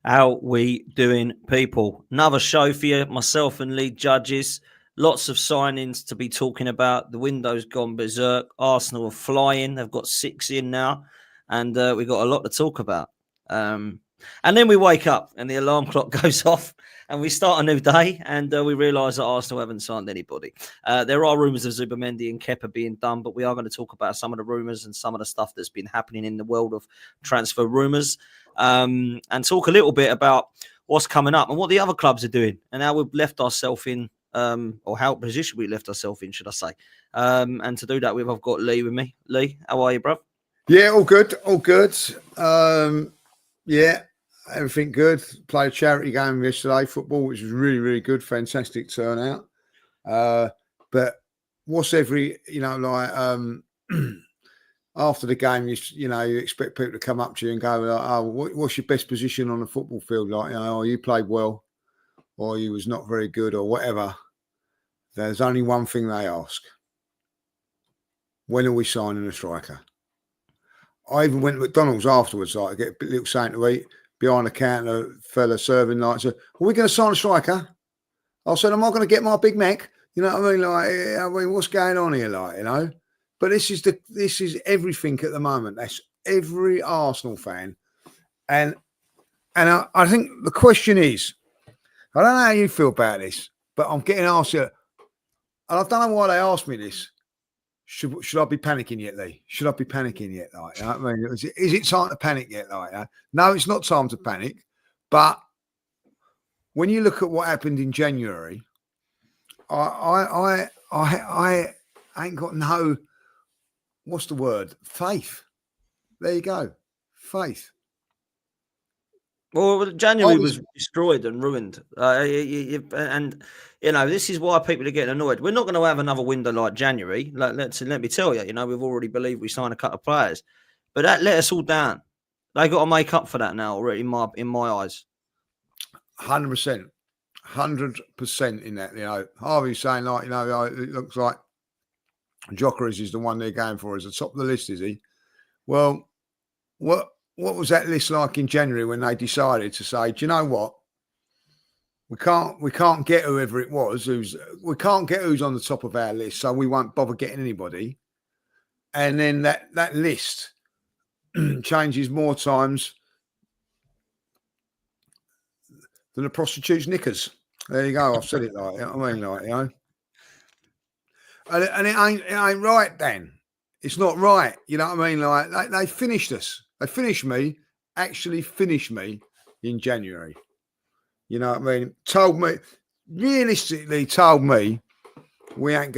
How we doing, people? Another show for you, myself and lead judges. Lots of signings to be talking about. The window's gone berserk. Arsenal are flying. They've got 6 in now, and we've got a lot to talk about. And then we wake up and the alarm clock goes off and we start a new day and we realise that Arsenal haven't signed anybody. There are rumours of Zubamendi and Kepa being done, but we are going to talk about some of the rumours and some of the stuff that's been happening in the world of transfer rumours. And talk a little bit about what's coming up and what the other clubs are doing and how we've left ourselves in, or how position we left ourselves in, should I say. And to do that, I've got Lee with me. Lee, how are you, bro? Yeah, all good, all good. Yeah, everything good. Played a charity game yesterday, football, which was really, really good. Fantastic turnout. But what's after the game, you expect people to come up to you and go, "Oh, what's your best position on the football field?" Like, oh, you played well, or you was not very good, or whatever. There's only one thing they ask: when are we signing a striker? I even went to McDonald's afterwards, like, to get a little something to eat. Behind the counter, fella serving, like, said, "Are we going to sign a striker?" I said, "Am I going to get my Big Mac?" You know what I mean? Like, what's going on here? Like, But this is everything at the moment. That's every Arsenal fan, and I think the question is, I don't know how you feel about this, but I'm getting asked here, and I don't know why they asked me this. Should I be panicking yet, Lee? Should I be panicking yet? Like, you know what I mean, is it time to panic yet? Like, no, it's not time to panic. But when you look at what happened in January, I ain't got no, what's the word? Faith. There you go, faith. Well, January was destroyed and ruined. And, this is why people are getting annoyed. We're not going to have another window like January. Let me tell you, we've already believed we signed a couple of players. But that let us all down. They got to make up for that now already in my eyes. 100%. 100% in that. Harvey's saying, like, it looks like Gyokeres is the one they're going for as the top of the list, is he? Well, what was that list like in January when they decided to say, do you know what? We can't get whoever it was we can't get who's on the top of our list, so we won't bother getting anybody. And then that list changes more times than a prostitute's knickers. There you go. I've said it like, And it ain't right, Dan. It's not right. You know what I mean? Like, they finished us. They finished me in January. You know what I mean? Realistically told me we're not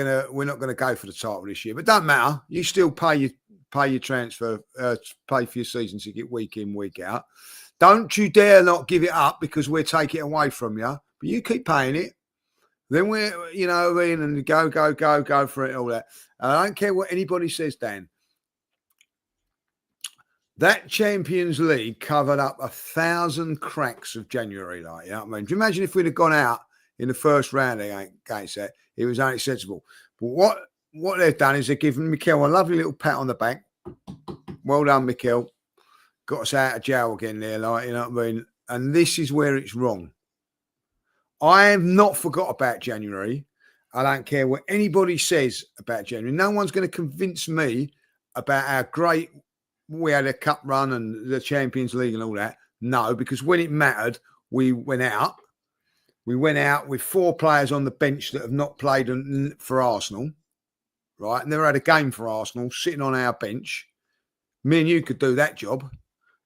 gonna go for the title this year. But don't matter. You still pay your transfer, pay for your season ticket week in, week out. Don't you dare not give it up because we'll take it away from you. But you keep paying it. Then we're, you know what I mean, and go for it, all that. And I don't care what anybody says, Dan. That Champions League covered up 1,000 cracks of January, like, you know what I mean? Do you imagine if we'd have gone out in the first round against that? It was unacceptable. But what they've done is they've given Mikel a lovely little pat on the back. Well done, Mikel. Got us out of jail again there, like, you know what I mean? And this is where it's wrong. I have not forgot about January. I don't care what anybody says about January. No one's going to convince me about how great we had a cup run and the Champions League and all that. No, because when it mattered, we went out. We went out with 4 players on the bench that have not played for Arsenal, right? Never had a game for Arsenal, sitting on our bench. Me and you could do that job.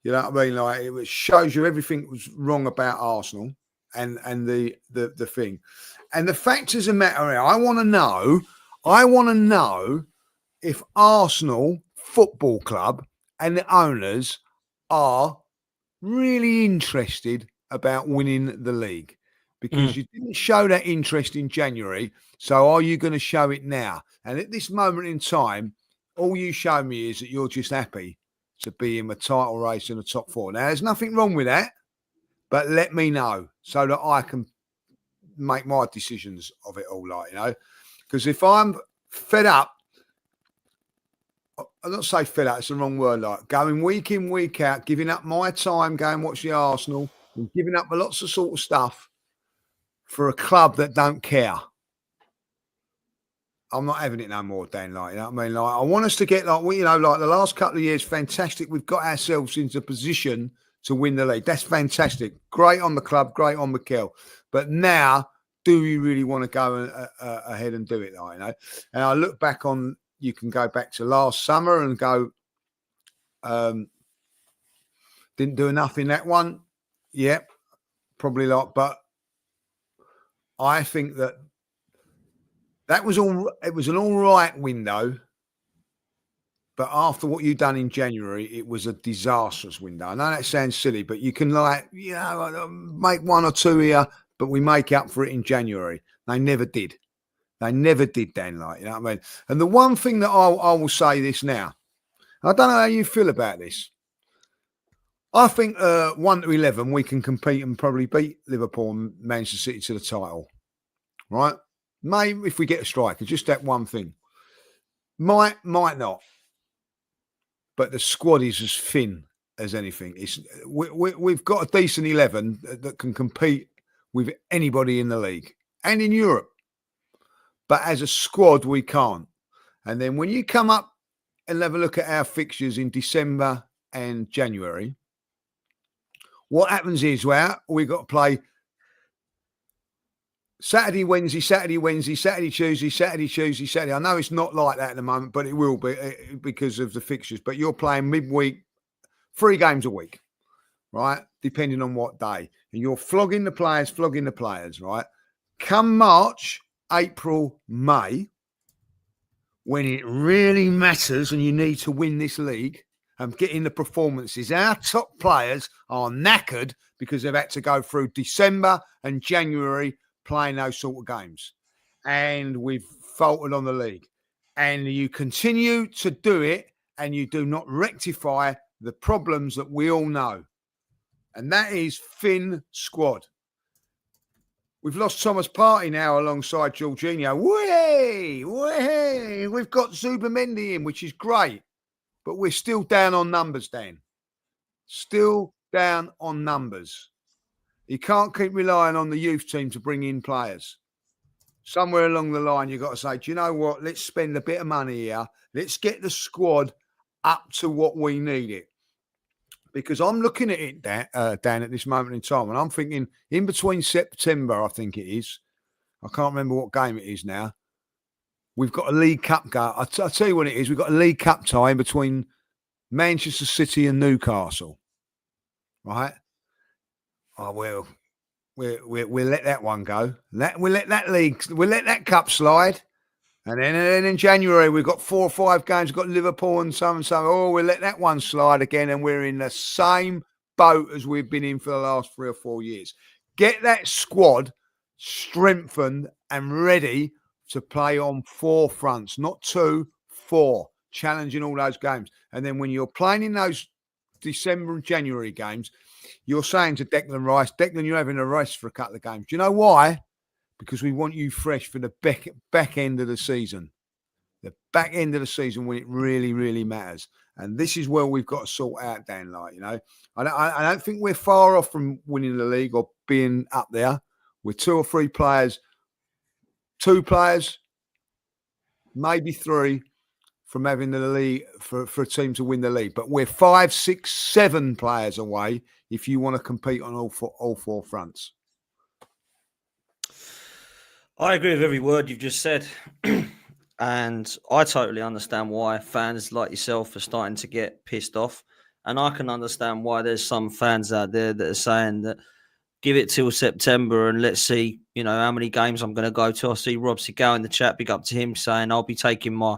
You know what I mean? Like, it shows you everything was wrong about Arsenal and the thing. And the fact is a matter, I want to know if Arsenal Football Club and the owners are really interested about winning the league, because you didn't show that interest in January. So are you going to show it now? And at this moment in time, all you show me is that you're just happy to be in the title race in the top 4. Now, there's nothing wrong with that, but let me know so that I can make my decisions of it all, like, because if I'm fed up, I'll not say fed up, it's the wrong word, like, going week in, week out, giving up my time, going watch the Arsenal, and giving up lots of sort of stuff for a club that don't care. I'm not having it no more, Dan. Like, you know what I mean? Like, I want us to get like we, like the last couple of years, fantastic. We've got ourselves into a position to win the league. That's fantastic. Great on the club, great on Mikel. But now, do we really want to go ahead and do it? Like, you know? And I look back on. You can go back to last summer and go. Didn't do enough in that one. Yeah, probably not. But I think that was all. It was an all right window. But after what you've done in January, it was a disastrous window. I know that sounds silly, but you can make one or two here, but we make up for it in January. They never did. They never did, Dan. Like, you know what I mean? And the one thing that I will say this now, I don't know how you feel about this. I think 1 to 11, we can compete and probably beat Liverpool and Manchester City to the title. Right? Maybe if we get a striker, just that one thing. Might not. But the squad is as thin as anything. We've got a decent 11 that can compete with anybody in the league and in Europe. But as a squad, we can't. And then when you come up and have a look at our fixtures in December and January, what happens is, we've got to play Saturday, Wednesday, Saturday, Tuesday. I know it's not like that at the moment, but it will be because of the fixtures. But you're playing midweek, 3 games a week, right? Depending on what day. And you're flogging the players, right? Come March, April, May, when it really matters and you need to win this league and get in the performances, our top players are knackered because they've had to go through December and January playing those sort of games. And we've faltered on the league. And you continue to do it and you do not rectify the problems that we all know. And that is thin squad. We've lost Thomas Partey now alongside Jorginho. We've got Zubimendi in, which is great. But we're still down on numbers, Dan. Still down on numbers. You can't keep relying on the youth team to bring in players. Somewhere along the line, you've got to say, do you know what? Let's spend a bit of money here. Let's get the squad up to what we need it. Because I'm looking at it, Dan, at this moment in time, and I'm thinking in between September, I think it is. I can't remember what game it is now. We've got a League Cup go. I'll tell you what it is. We've got a League Cup tie between Manchester City and Newcastle. Right? Oh, well, we'll let that one go. We'll let that cup slide. And then in January, we've got 4 or 5 games. We've got Liverpool and so. Oh, we'll let that one slide again. And we're in the same boat as we've been in for the last 3 or 4 years. Get that squad strengthened and ready to play on 4 fronts, not 2, 4, challenging all those games. And then when you're playing in those December and January games, you're saying to Declan Rice, Declan, you're having a rest for a couple of games. Do you know why? Because we want you fresh for the back end of the season. The back end of the season when it really, really matters. And this is where we've got to sort out, Dan, like, you know. I don't think we're far off from winning the league or being up there. We're 2 or 3 players, 2 players, maybe 3 from having the league for a team to win the league. But we're 5, 6, 7 players away if you want to compete on all 4 fronts. I agree with every word you've just said. And I totally understand why fans like yourself are starting to get pissed off. And I can understand why there's some fans out there that are saying that give it till September and let's see, you know, how many games I'm going to go to. I see Rob Segal in the chat, big up to him, saying I'll be taking my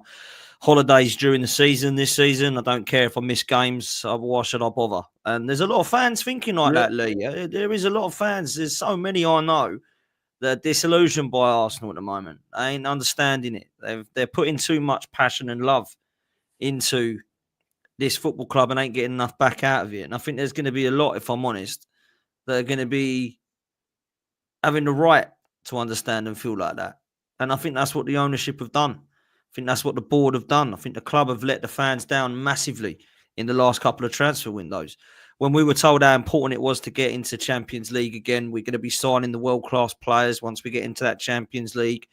holidays during the season this season. I don't care if I miss games. Why should I bother? And there's a lot of fans thinking like that, Lee. There is a lot of fans. There's so many I know that are disillusioned by Arsenal at the moment. They ain't understanding it. They're putting too much passion and love into this football club and ain't getting enough back out of it. And I think there's going to be a lot, if I'm honest, that are going to be having the right to understand and feel like that. And I think that's what the ownership have done. I think that's what the board have done. I think the club have let the fans down massively in the last couple of transfer windows. when we were told how important it was to get into Champions League again, we're going to be signing the world-class players once we get into that Champions League.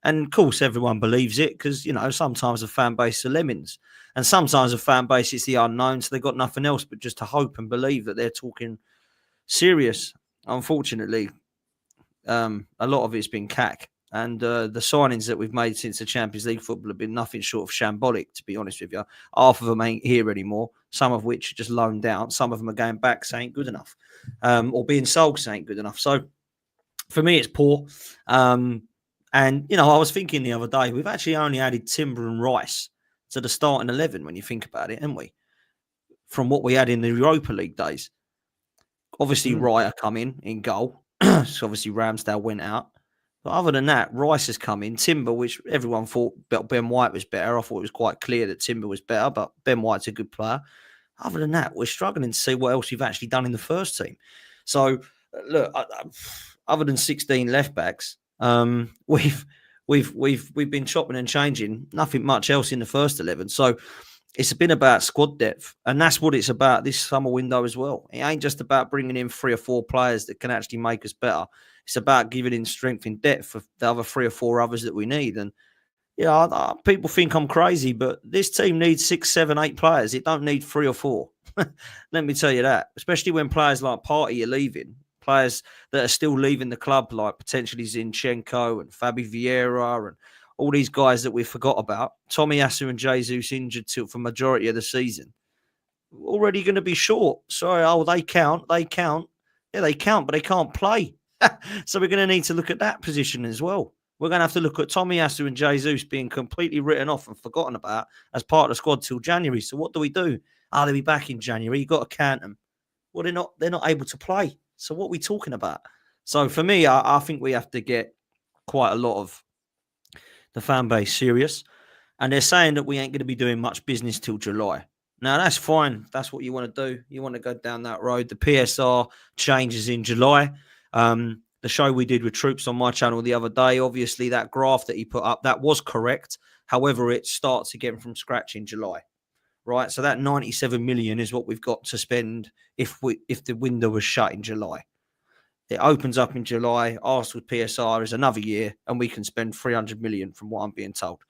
And of course, everyone believes it because, sometimes the fan base are lemmings. And sometimes the fan base is the unknown, so they've got nothing else but just to hope and believe that they're talking serious. Unfortunately, a lot of it's been cack. And the signings that we've made since the Champions League football have been nothing short of shambolic, to be honest with you. Half of them ain't here anymore, some of which are just loaned out. Some of them are going back saying good enough, or being sold saying good enough. So for me, it's poor. And, I was thinking the other day, we've actually only added Timber and Rice to the starting 11 when you think about it, haven't we? From what we had in the Europa League days. Obviously, Raya come in goal. So obviously, Ramsdale went out. But other than that, Rice has come in. Timber, which everyone thought Ben White was better. I thought it was quite clear that Timber was better, but Ben White's a good player. Other than that, we're struggling to see what else you've actually done in the first team. So, look, other than 16 left backs, we've been chopping and changing. Nothing much else in the first 11. So it's been about squad depth, and that's what it's about this summer window as well. It ain't just about bringing in 3 or 4 players that can actually make us better. It's about giving in strength and depth for the other 3 or 4 others that we need. And people think I'm crazy, but this team needs 6, 7, 8 players. It don't need 3 or 4. Let me tell you that. Especially when players like Partey are leaving, players that are still leaving the club, like potentially Zinchenko and Fabi Vieira and all these guys that we forgot about. Tomiyasu and Jesus injured for majority of the season. Already going to be short. Sorry, they count. They count. Yeah, they count, but they can't play. So we're going to need to look at that position as well. We're going to have to look at Tomiyasu and Jesus being completely written off and forgotten about as part of the squad till January. So what do we do? They'll be back in January. You've got to count them. Well, they're not able to play. So what are we talking about? So for me, I think we have to get quite a lot of the fan base serious. And they're saying that we ain't going to be doing much business till July. Now, that's fine. That's what you want to do. You want to go down that road. The PSR changes in July. The show we did with Troops on my channel the other day, obviously that graph that he put up, that was correct. However, it starts again from scratch in July, right? So that 97 million is what we've got to spend if the window was shut in July. It opens up in July. Arsenal PSR is another year, and we can spend 300 million from what I'm being told.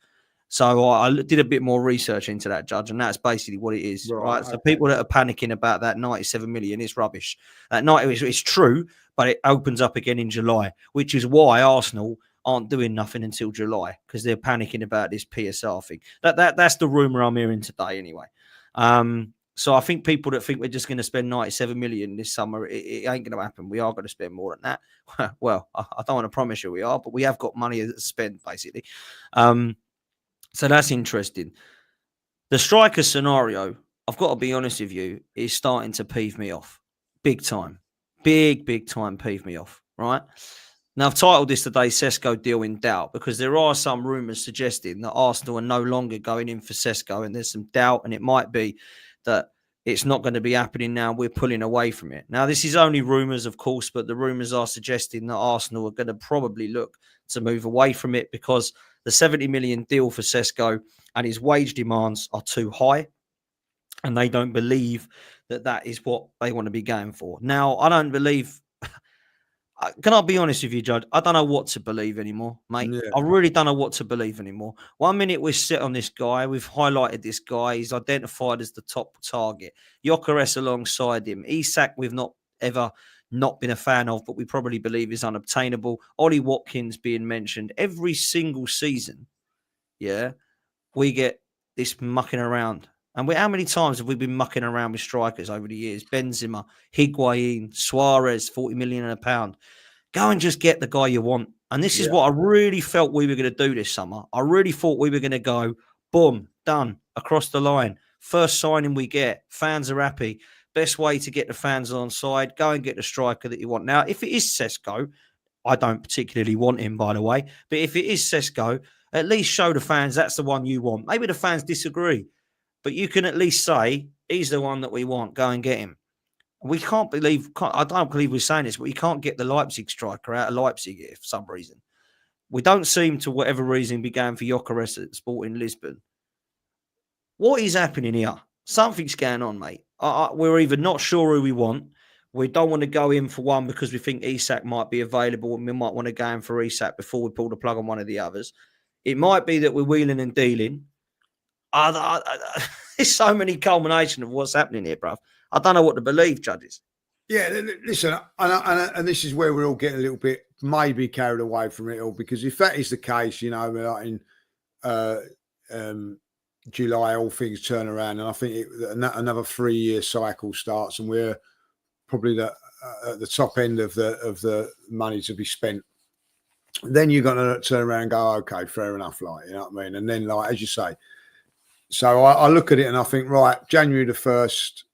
So I did a bit more research into that, Judge, and that's basically what it is, right? So people that are panicking about that 97 million is rubbish. It's true, but it opens up again in July, which is why Arsenal aren't doing nothing until July, because they're panicking about this PSR thing. That's the rumour I'm hearing today anyway. So I think people that think we're just going to spend 97 million this summer, it ain't going to happen. We are going to spend more than that. Well, I don't want to promise you we are, but we have got money to spend, basically. So that's interesting. The striker scenario, I've got to be honest with you, is starting to peeve me off. Big time. Big time peeve me off, right? Now, I've titled this today, Sesko deal in doubt, because there are some rumours suggesting that Arsenal are no longer going in for Sesko, and there's some doubt, and it might be that it's not going to be happening now. We're pulling away from it. Now, this is only rumours, of course, but the rumours are suggesting that Arsenal are going to probably look to move away from it because the 70 million deal for Sesko and his wage demands are too high, and they don't believe that that is what they want to be going for. Now, I don't believe... Can I be honest with you, Judge? I don't know what to believe anymore, mate. Yeah. I really don't know what to believe anymore. 1 minute we sit on this guy. We've highlighted this guy. He's identified as the top target. Gyokeres alongside him. Isak we've not ever not been a fan of, but we probably believe is unobtainable. Ollie Watkins being mentioned. Every single season, yeah, we get this mucking around. And how many times have we been mucking around with strikers over the years? Benzema, Higuain, Suarez, 40 million and a pound. Go and just get the guy you want. And this is what I really felt we were going to do this summer. I really thought we were going to go, boom, done, across the line. First signing we get, fans are happy. Best way to get the fans on side, go and get the striker that you want. Now, if it is Sesko, I don't particularly want him, by the way, but if it is Sesko, at least show the fans that's the one you want. Maybe the fans disagree. But you can at least say, he's the one that we want. Go and get him. We can't believe, I don't believe we're saying this, but we can't get the Leipzig striker out of Leipzig here for some reason. We don't seem to, whatever reason, be going for Gyokeres at Sporting Lisbon. What is happening here? Something's going on, mate. we're either not sure who we want. We don't want to go in for one because we think Isak might be available and we might want to go in for Isak before we pull the plug on one of the others. It might be that we're wheeling and dealing. There's so many culmination of what's happening here, bruv. I don't know what to believe, judges. Yeah, listen, and this is where we're all getting a little bit maybe carried away from it all, because if that is the case, you know, like in July, all things turn around, and I think another 3-year cycle starts, and we're probably at the top end of the money to be spent. Then you're going to turn around and go, okay, fair enough, like, you know what I mean? And then, like, as you say, so I look at it and I think, right, July the 1st,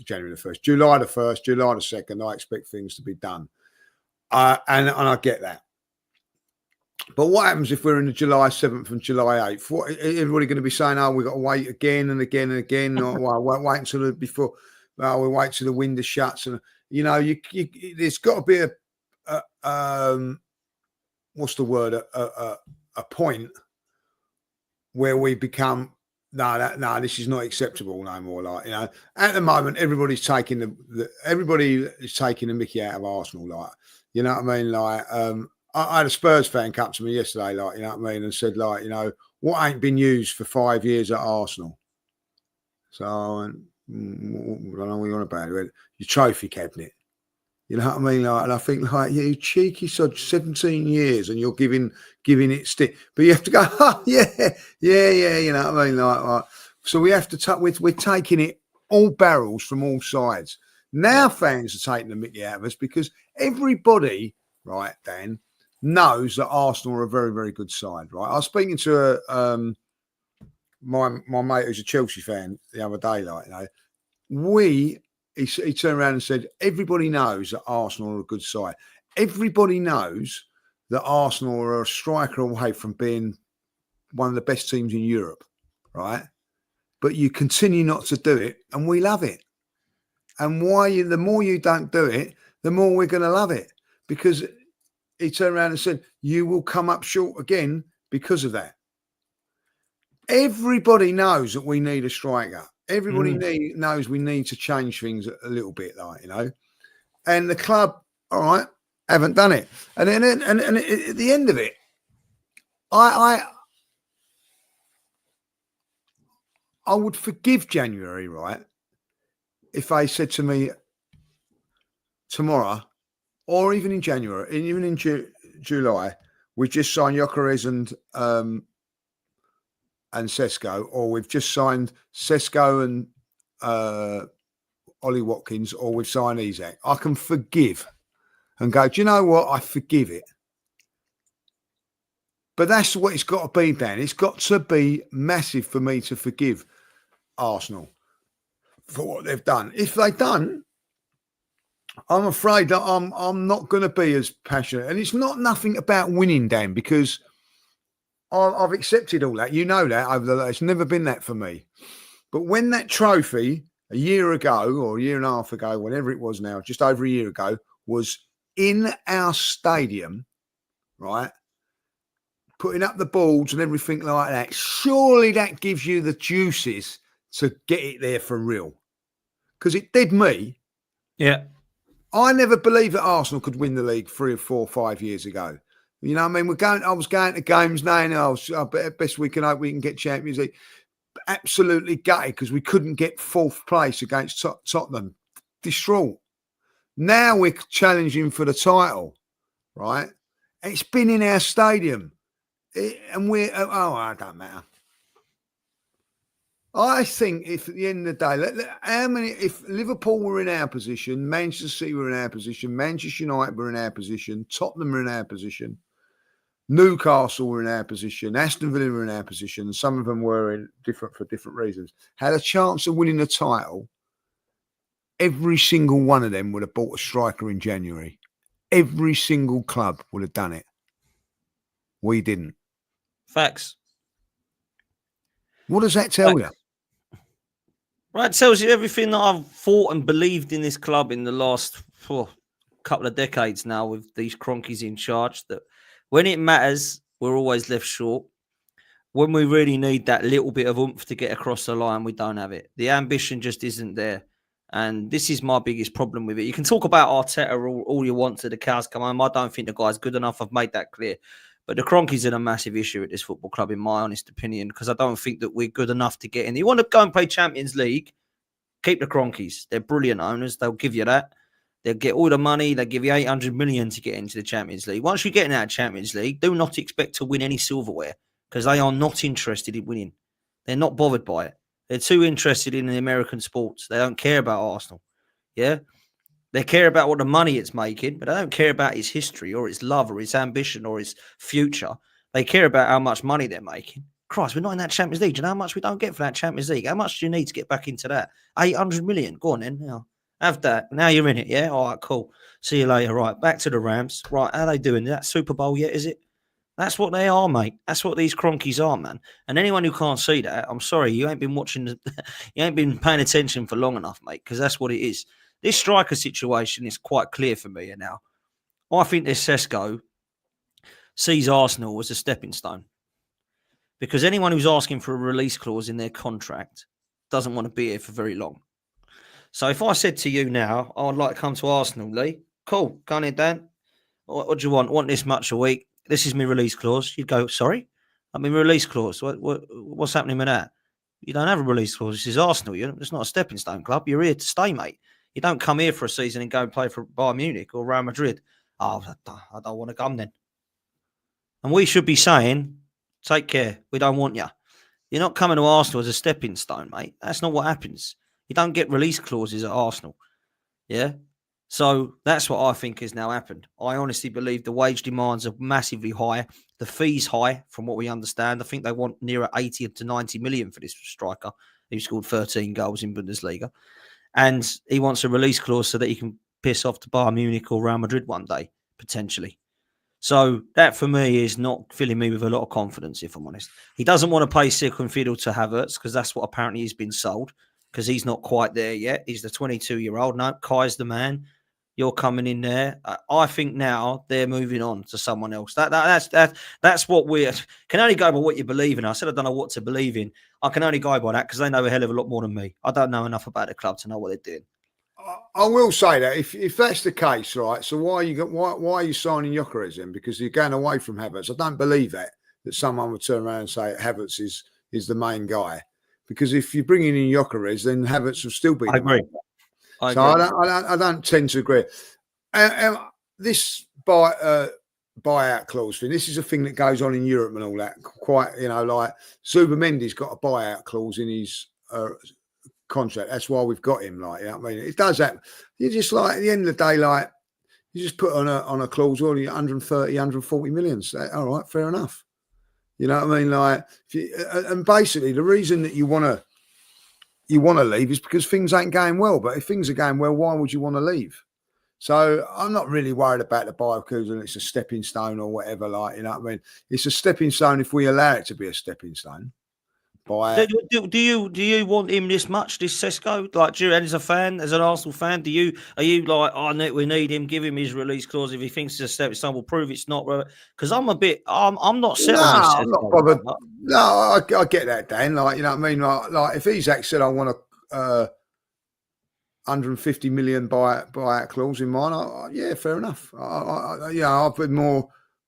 July the 2nd, I expect things to be done. And I get that. But what happens if we're in the July 7th and July 8th? What, everybody going to be saying, oh, we've got to wait again and again and again, or well, wait until before, well, we'll wait till the window shuts. And, you know, there's got to be what's the word, a point where we become, no, this is not acceptable no more. Like, you know, at the moment, everybody's taking everybody is taking the mickey out of Arsenal. Like, you know what I mean? Like, I had a Spurs fan come to me yesterday, like, you know what I mean, and said, like, you know, what ain't been used for 5 years at Arsenal? So I went, I don't know what you want about it. Went, your trophy cabinet. You know what I mean? Like, and I think, like, you cheeky sod, 17 years and you're giving it stick. But you have to go, oh, yeah, you know what I mean? Like so we have to, we're taking it all barrels from all sides. Now fans are taking the mickey out of us because everybody, right, Dan, knows that Arsenal are a very, very good side, right? I was speaking to my mate who's a Chelsea fan the other day, like, you know, he turned around and said, everybody knows that Arsenal are a good side. Everybody knows that Arsenal are a striker away from being one of the best teams in Europe, right? But you continue not to do it, and we love it. And the more you don't do it, the more we're going to love it. Because he turned around and said, you will come up short again because of that. Everybody knows that we need a striker. Everybody knows we need to change things a little bit, like, you know. And the club, all right, haven't done it. And then at the end of it, I would forgive January, right, if they said to me tomorrow, or even in January, even in July, we just signed Gyokeres and Sesko, or we've just signed Sesko and Ollie Watkins, or we've signed Isak. I can forgive and go, do you know what? I forgive it. But that's what it's got to be, Dan. It's got to be massive for me to forgive Arsenal for what they've done. If they don't, I'm afraid that I'm not going to be as passionate. And it's not nothing about winning, Dan, because I've accepted all that. You know that over it's never been that for me. But when that trophy a year ago or a year and a half ago, whenever it was now, just over a year ago, was in our stadium, right, putting up the boards and everything like that, surely that gives you the juices to get it there for real. Because it did me. Yeah. I never believed that Arsenal could win the league 3 or 4 or 5 years ago. You know what I mean? I was going to games now, and I best we can hope we can get Champions League. Absolutely gutted because we couldn't get 4th place against Tottenham. Distraught. Now we're challenging for the title, right? It's been in our stadium. It don't matter. I think if at the end of the day, if Liverpool were in our position, Manchester City were in our position, Manchester United were in our position, Tottenham were in our position, Newcastle were in our position, Aston Villa were in our position, and some of them were for different reasons, had a chance of winning the title, every single one of them would have bought a striker in January. Every single club would have done it. We didn't. Facts. What does that tell you? Right, it tells you everything that I've thought and believed in this club in the last couple of decades now with these cronkies in charge, that when it matters, we're always left short. When we really need that little bit of oomph to get across the line, we don't have it. The ambition just isn't there. And this is my biggest problem with it. You can talk about Arteta all you want to the cows come home. I don't think the guy's good enough. I've made that clear. But the Cronkies are a massive issue at this football club, in my honest opinion, because I don't think that we're good enough to get in. You want to go and play Champions League, keep the Cronkies. They're brilliant owners. They'll give you that. They'll get all the money. They'll give you 800 million to get into the Champions League. Once you get in that Champions League, do not expect to win any silverware because they are not interested in winning. They're not bothered by it. They're too interested in the American sports. They don't care about Arsenal. Yeah? They care about what the money it's making, but they don't care about its history or its love or its ambition or its future. They care about how much money they're making. Christ, we're not in that Champions League. Do you know how much we don't get for that Champions League? How much do you need to get back into that? 800 million. Go on then. Now, have that. Now you're in it, yeah? All right, cool. See you later. Right, back to the Rams. Right, how are they doing? Is that Super Bowl yet, is it? That's what they are, mate. That's what these Cronkies are, man. And anyone who can't see that, I'm sorry, you ain't been watching, you ain't been paying attention for long enough, mate, because that's what it is. This striker situation is quite clear for me now. I think this Sesko sees Arsenal as a stepping stone because anyone who's asking for a release clause in their contract doesn't want to be here for very long. So if I said to you now, I'd like to come to Arsenal, Lee, cool, go on in, Dan. What do you want? Want this much a week? This is my release clause. You'd go, sorry? I mean, release clause. What's happening with that? You don't have a release clause. This is Arsenal. It's not a stepping stone club. You're here to stay, mate. You don't come here for a season and go and play for Bayern Munich or Real Madrid. Oh, I don't want to come then. And we should be saying, take care. We don't want you. You're not coming to Arsenal as a stepping stone, mate. That's not what happens. You don't get release clauses at Arsenal. Yeah? So that's what I think has now happened. I honestly believe the wage demands are massively high. The fees high, from what we understand. I think they want nearer 80 to 90 million for this striker who scored 13 goals in Bundesliga. And he wants a release clause so that he can piss off to Bayern Munich or Real Madrid one day, potentially. So that, for me, is not filling me with a lot of confidence, if I'm honest. He doesn't want to pay second fiddle to Havertz because that's what apparently he's been sold because he's not quite there yet. He's the 22-year-old. No, Kai's the man. You're coming in there. I think now they're moving on to someone else. That's what we can only go by what you believe in. I said I don't know what to believe in. I can only go by that because they know a hell of a lot more than me. I don't know enough about the club to know what they're doing. I will say that if that's the case, right? So why are you signing Gyokeres in? Because you're going away from Havertz. I don't believe that someone would turn around and say Havertz is the main guy. Because if you're bringing in Gyokeres, then Havertz will still be. I agree. I don't tend to agree. This buyout clause thing, this is a thing that goes on in Europe and all that. Quite, like Zubimendi's got a buyout clause in his contract. That's why we've got him. Like, I mean, it does that. You just like at the end of the day, like you just put on a clause, well, 130, 140 million. So, all right, fair enough. You know what I mean? Like, and basically, the reason that you want to leave is because things ain't going well. But if things are going well, why would you want to leave? So I'm not really worried about the buyout and it's a stepping stone or whatever. Like, you know what I mean? It's a stepping stone if we allow it to be a stepping stone. Do you want him this much, this Sesko? Like, as a fan, as an Arsenal fan, are you like, oh, we need him, give him his release clause if he thinks it's a stepping stone, we'll prove it's not. Because I'm not set on this. I'm not bothered. No, I get that, Dan. Like, you know what I mean? Like if Isaac said I want a 150 million buyout clause in mine, yeah, fair enough. I've been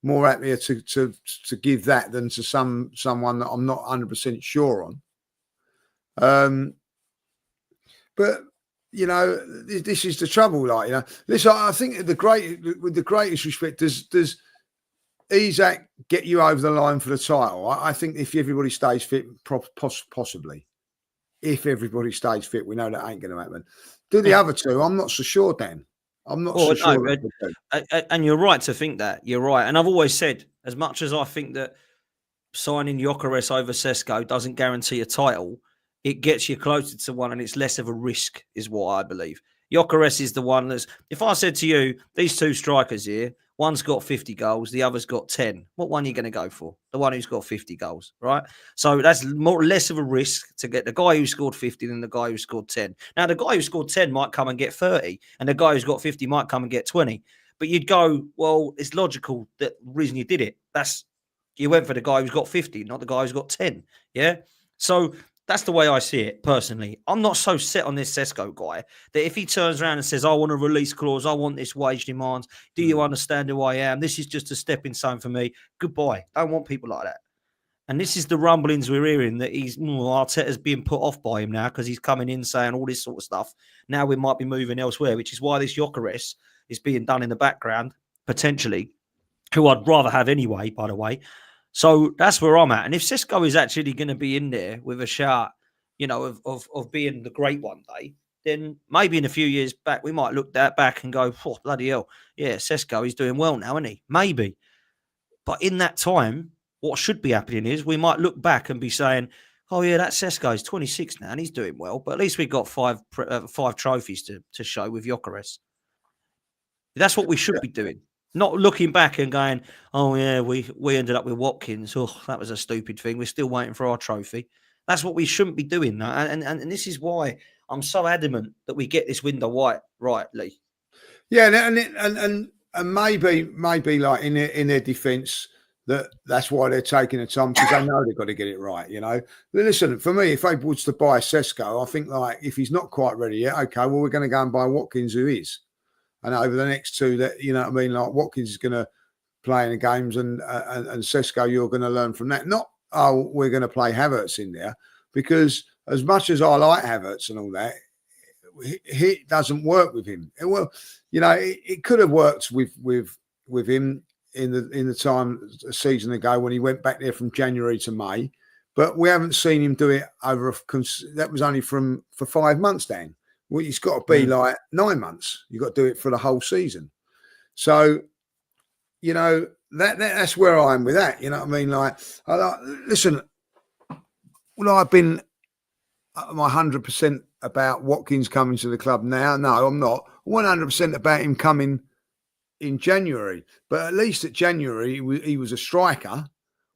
more happier to give that than to someone that I'm not 100% sure on. But this is the trouble. Like, listen, I think with the greatest respect, does Isaac get you over the line for the title? I think if everybody stays fit, possibly. If everybody stays fit, we know that ain't going to happen. Do the other two? I'm not so sure, Dan. I'm not so sure. And you're right to think that. You're right. And I've always said, as much as I think that signing Gyokeres over Sesko doesn't guarantee a title, it gets you closer to one and it's less of a risk, is what I believe. Gyokeres is the one that's... If I said to you, these two strikers here, one's got 50 goals, the other's got 10. What one are you going to go for? The one who's got 50 goals, right? So that's less of a risk to get the guy who scored 50 than the guy who scored 10. Now, the guy who scored 10 might come and get 30, and the guy who's got 50 might come and get 20. But you'd go, well, it's logical that the reason you did it, you went for the guy who's got 50, not the guy who's got 10, yeah? So That's the way I see it, personally. I'm not so set on this Sesko guy that if he turns around and says, I want a release clause, I want this wage demands, do you understand who I am? This is just a stepping stone for me. Goodbye. Don't want people like that. And this is the rumblings we're hearing that Arteta's being put off by him now because he's coming in saying all this sort of stuff. Now we might be moving elsewhere, which is why this Gyokeres is being done in the background, potentially, who I'd rather have anyway, by the way. So that's where I'm at. And if Sesko is actually going to be in there with a shout, of being the great one day, then maybe in a few years back, we might look that back and go, oh, bloody hell. Yeah, Sesko, he's doing well now, isn't he? Maybe. But in that time, what should be happening is we might look back and be saying, oh, yeah, that Sesko's 26 now and he's doing well. But at least we've got five trophies to show with Gyokeres. That's what we should be doing. Not looking back and going, oh, yeah, we ended up with Watkins. Oh, that was a stupid thing. We're still waiting for our trophy. That's what we shouldn't be doing. And this is why I'm so adamant that we get this window right, Lee. Yeah, and maybe like in their defence, that's why they're taking the time, because they know they've got to get it right, But listen, for me, if they was to buy Sesko, I think like if he's not quite ready yet, okay, well, we're going to go and buy Watkins, who is. And over the next two, that like Watkins is going to play in the games, and Sesko, you're going to learn from that. Not we're going to play Havertz in there, because as much as I like Havertz and all that, it doesn't work with him. Well, it could have worked with him in the time a season ago when he went back there from January to May, but we haven't seen him do it over. That was only for 5 months, Dan. Well, it's got to be like 9 months. You've got to do it for the whole season. So, that's where I am with that. You know what I mean? Listen, I've been 100% about Watkins coming to the club now. No, I'm not. 100% about him coming in January. But at least at January, he was a striker.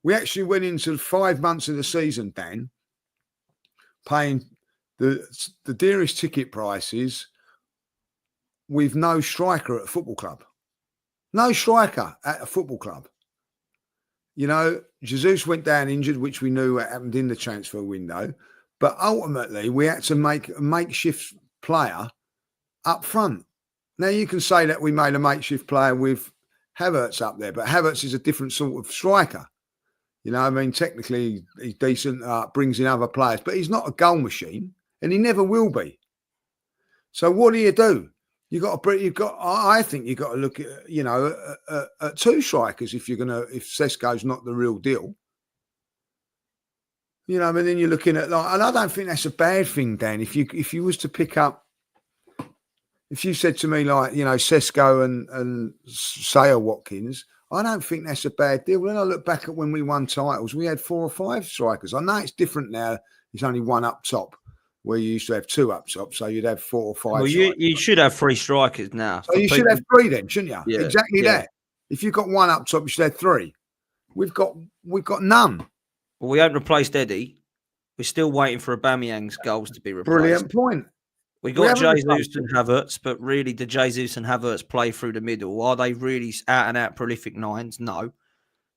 We actually went into 5 months of the season, Dan, paying the dearest ticket prices with no striker at a football club. No striker at a football club. Jesus went down injured, which we knew happened in the transfer window. But ultimately, we had to make a makeshift player up front. Now, you can say that we made a makeshift player with Havertz up there, but Havertz is a different sort of striker. Technically, he's decent, brings in other players, but he's not a goal machine. And he never will be. So what do? I think you've got to look at, at two strikers if Sesko's not the real deal. Then you're looking at and I don't think that's a bad thing, Dan. If you was to pick up, if you said to me Sesko and say Watkins, I don't think that's a bad deal. When I look back at when we won titles, we had 4 or 5 strikers. I know it's different now. There's only one up top, where you used to have 2 up top, so you'd have 4 or 5. Well, you should have 3 strikers now. So you should have 3 then, shouldn't you? Yeah, exactly that. If you've got 1 up top, you should have 3. We've got none. Well, we haven't replaced Eddie. We're still waiting for Aubameyang's goals to be replaced. Brilliant point. We got Jesus and Havertz, but really, do Jesus and Havertz play through the middle? Are they really out and out prolific 9s? No.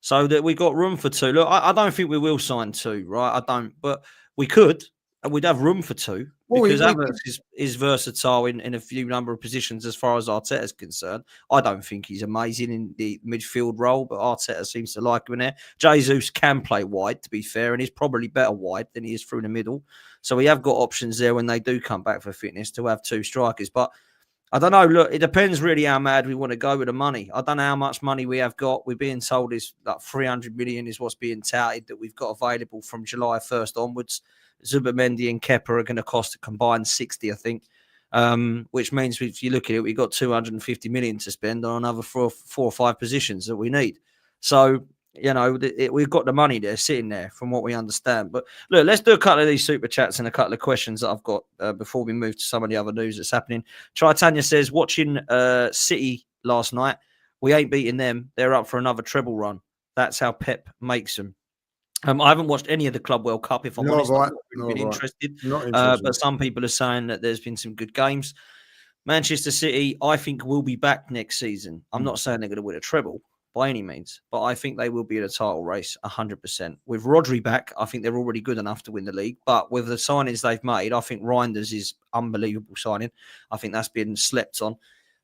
So that we got room for 2. Look, I don't think we will sign 2, right? I don't, but we could. And we'd have room for 2 because Havertz is versatile in a few number of positions as far as Arteta's concerned. I don't think he's amazing in the midfield role, but Arteta seems to like him in there. Jesus can play wide, to be fair, and he's probably better wide than he is through the middle. So we have got options there when they do come back for fitness to have 2 strikers. But I don't know. Look, it depends really how mad we want to go with the money. I don't know how much money we have got. We're being told is like 300 million is what's being touted that we've got available from July 1st onwards. Zubimendi and Kepa are going to cost a combined 60, I think, which means if you look at it, we've got 250 million to spend on another 4 or 5 positions that we need. So, we've got the money there sitting there from what we understand. But look, let's do a couple of these super chats and a couple of questions that I've got before we move to some of the other news that's happening. Tritania says, watching City last night, we ain't beating them. They're up for another treble run. That's how Pep makes them. I haven't watched any of the Club World Cup, if I'm honest. I'm not really interested. But some people are saying that there's been some good games. Manchester City, I think, will be back next season. I'm not saying they're going to win a treble, by any means, but I think they will be in a title race 100%. With Rodri back, I think they're already good enough to win the league. But with the signings they've made, I think Reinders is unbelievable signing. I think that's been slept on.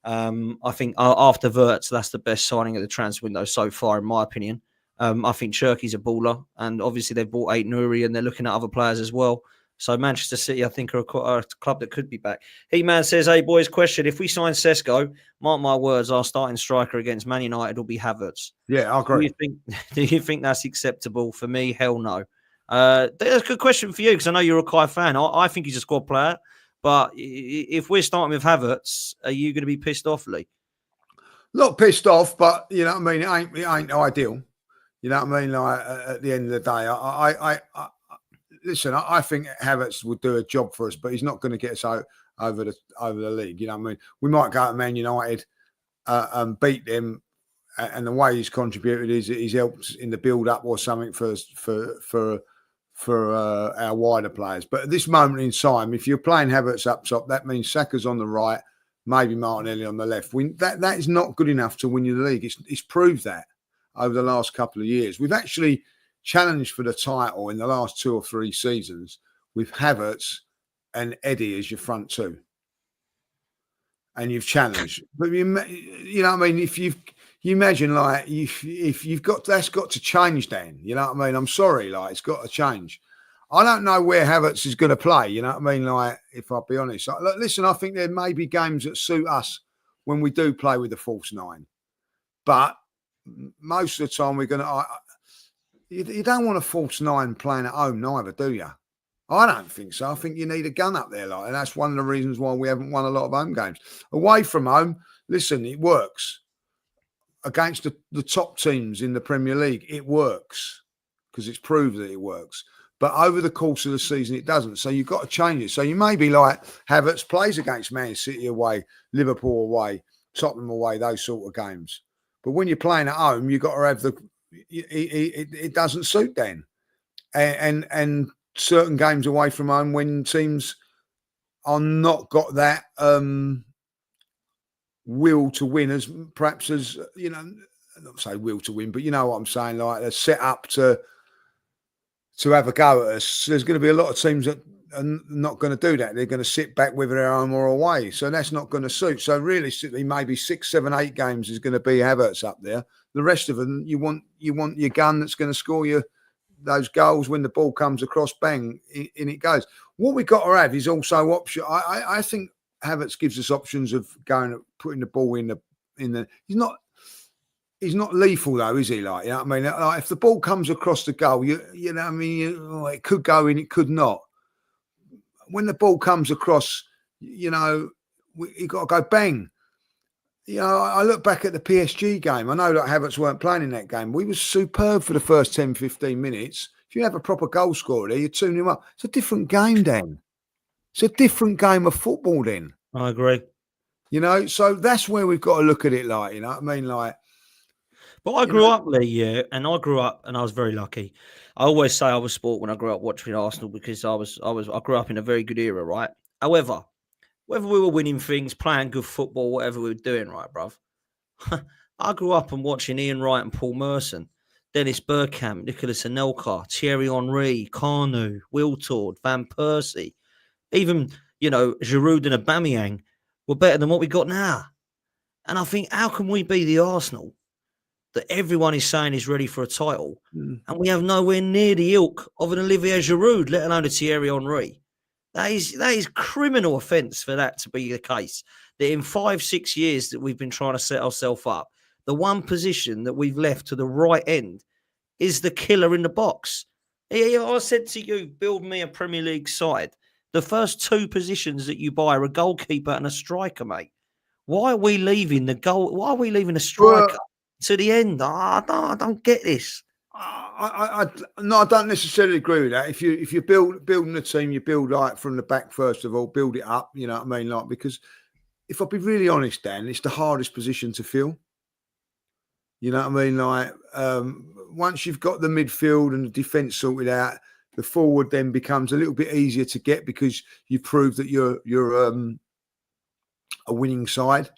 I think after Wirtz, that's the best signing of the transfer window so far, in my opinion. I think Cherky's a baller, and obviously they've bought Ait-Nouri and they're looking at other players as well. So Manchester City, I think, are a club that could be back. He-Man says, hey, boys, question. If we sign Sesko, mark my words, our starting striker against Man United will be Havertz. Yeah, I agree. Do you think that's acceptable? For me, hell no. That's a good question for you, because I know you're a Kai fan. I think he's a squad player. But if we're starting with Havertz, are you going to be pissed off, Lee? Not pissed off, but, you know what I mean? It ain't ideal. You know what I mean? Like, at the end of the day, listen, I think Havertz would do a job for us, but he's not going to get us over the league. You know what I mean? We might go to Man United and beat them, and the way he's contributed is he's helped in the build-up or something for our wider players. But at this moment in time, if you're playing Havertz up top, that means Saka's on the right, maybe Martinelli on the left. That is not good enough to win you the league. It's proved that over the last couple of years. We've actually challenged for the title in the last 2 or 3 seasons with Havertz and Eddie as your front two. And you've challenged. But you know what I mean? If you imagine, like, if you've got, that's got to change then. You know what I mean? I'm sorry, like, it's got to change. I don't know where Havertz is going to play. You know what I mean? Like, if I'll be honest. Listen, I think there may be games that suit us when we do play with the false 9. But most of the time we're going to... You don't want a false 9 playing at home neither, do you? I don't think so. I think you need a gun up there, like, and that's one of the reasons why we haven't won a lot of home games. Away from home, listen, it works. Against the top teams in the Premier League, it works because it's proved that it works. But over the course of the season, it doesn't. So you've got to change it. So you may be like Havertz plays against Man City away, Liverpool away, Tottenham away, those sort of games. But when you're playing at home, you've got to have it doesn't suit then. And certain games away from home when teams are not got that will to win as perhaps as, you know, not say will to win, but you know what I'm saying, like they're set up to have a go at us. There's going to be a lot of teams that are not going to do that. They're going to sit back whether they're home or away. So that's not going to suit. So realistically, maybe 6, 7, 8 games is going to be Havertz up there. The rest of them, you want your gun that's going to score you those goals when the ball comes across, bang, in it goes. What we got to have is also option. I think Havertz gives us options of putting the ball in the. He's not lethal though, is he? Like, you know what I mean? Like, if the ball comes across the goal, you know what I mean? It could go in, it could not. When the ball comes across, you know, you got to go bang. You know, I look back at the PSG game. I know that Havertz weren't playing in that game. We were superb for the first 10, 15 minutes. If you have a proper goal scorer there, you tune him up. It's a different game then. It's a different game of football then. I agree. You know, so that's where we've got to look at it like, you know what I mean? Like, but I grew up, Lee, yeah, and I grew up and I was very lucky. I always say I was sport when I grew up watching Arsenal because I grew up in a very good era, right? However, whether we were winning things, playing good football, whatever we were doing, right, bruv? I grew up and watching Ian Wright and Paul Merson, Dennis Bergkamp, Nicolas Anelka, Thierry Henry, Carnu, Wiltord, Van Persie, even, you know, Giroud and Aubameyang were better than what we got now. And I think, how can we be the Arsenal that everyone is saying is ready for a title, and we have nowhere near the ilk of an Olivier Giroud, let alone a Thierry Henry? That is criminal offence for that to be the case. That in 5-6 years that we've been trying to set ourselves up, the one position that we've left to the right end is the killer in the box. I said to you, build me a Premier League side. The first 2 positions that you buy are a goalkeeper and a striker, mate. Why are we leaving the goal? Why are we leaving a striker to the end? I don't get this. No, I don't necessarily agree with that. If you're building a team, you build like from the back first of all, build it up. You know what I mean? Like, because if I'll be really honest, Dan, it's the hardest position to fill. You know what I mean? Like, once you've got the midfield and the defence sorted out, the forward then becomes a little bit easier to get because you've proved that you're a winning side.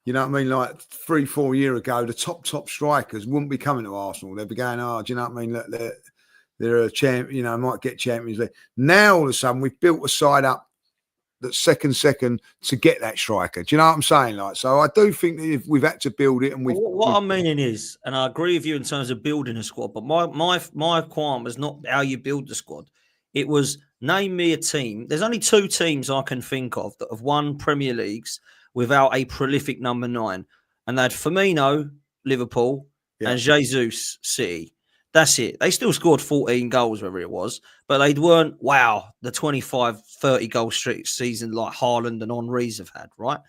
You know what I mean? Like 3-4 years ago, the top strikers wouldn't be coming to Arsenal. They'd be going, oh, do you know what I mean? Look, they're a champ, you know, might get Champions League. Now all of a sudden we've built a side up that's second to get that striker. Do you know what I'm saying? Like, so I do think that we've had to build it, and what I'm meaning is, and I agree with you in terms of building a squad, but my qualm was not how you build the squad. It was name me a team. There's only 2 teams I can think of that have won Premier Leagues without a prolific number 9, and they had Firmino, Liverpool, and Jesus, City. That's it. They still scored 14 goals, whatever it was, but they weren't, wow, the 25, 30 goal streak season like Haaland and Henry's have had, right?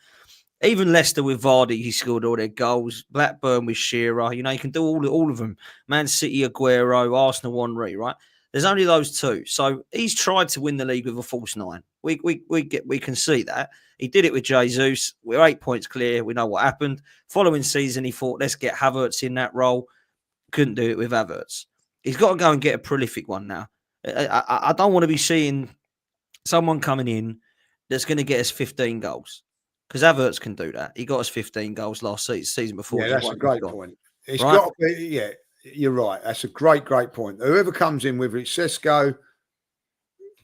Even Leicester with Vardy, he scored all their goals. Blackburn with Shearer, you know, you can do all of them. Man City, Aguero, Arsenal, Henry, right? There's only those 2. So he's tried to win the league with a false 9. We can see that. He did it with Jesus. We're 8 points clear. We know what happened. Following season, he thought, let's get Havertz in that role. Couldn't do it with Havertz. He's got to go and get a prolific one now. I don't want to be seeing someone coming in that's going to get us 15 goals. Because Havertz can do that. He got us 15 goals last season before. Yeah, that's a great point. It's got to be, yeah, you're right. That's a great point. Whoever comes in, whether it's Sesko,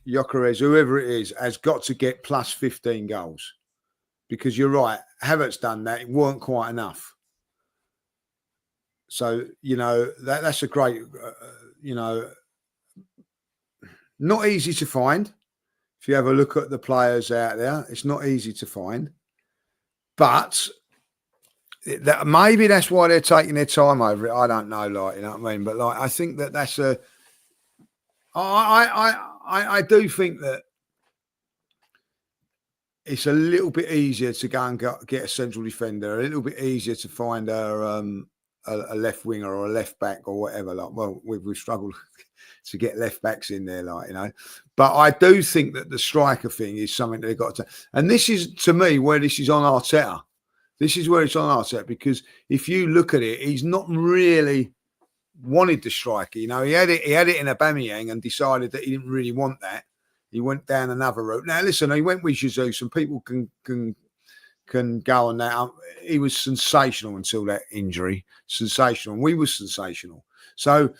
Gyokeres, whoever it is, has got to get plus 15 goals. Because you're right. Havertz done that. It weren't quite enough. So, you know, that's a great, you know, not easy to find. If you have a look at the players out there, it's not easy to find. But maybe that's why they're taking their time over it. I don't know, like, you know what I mean? But like, I think that's a. I do think that it's a little bit easier to go and get a central defender. A little bit easier to find a left winger or a left back or whatever. Like, well, we've struggled to get left backs in there, like, you know. But I do think that the striker thing is something they've got to. And this is, to me, where this is on Arteta. This is where it's on Arteta, because if you look at it, he's not really wanted the striker. You know, he had it in Aubameyang and decided that he didn't really want that. He went down another route. Now, listen, he went with Jesus, and people can go on that. He was sensational until that injury. Sensational. We were sensational. So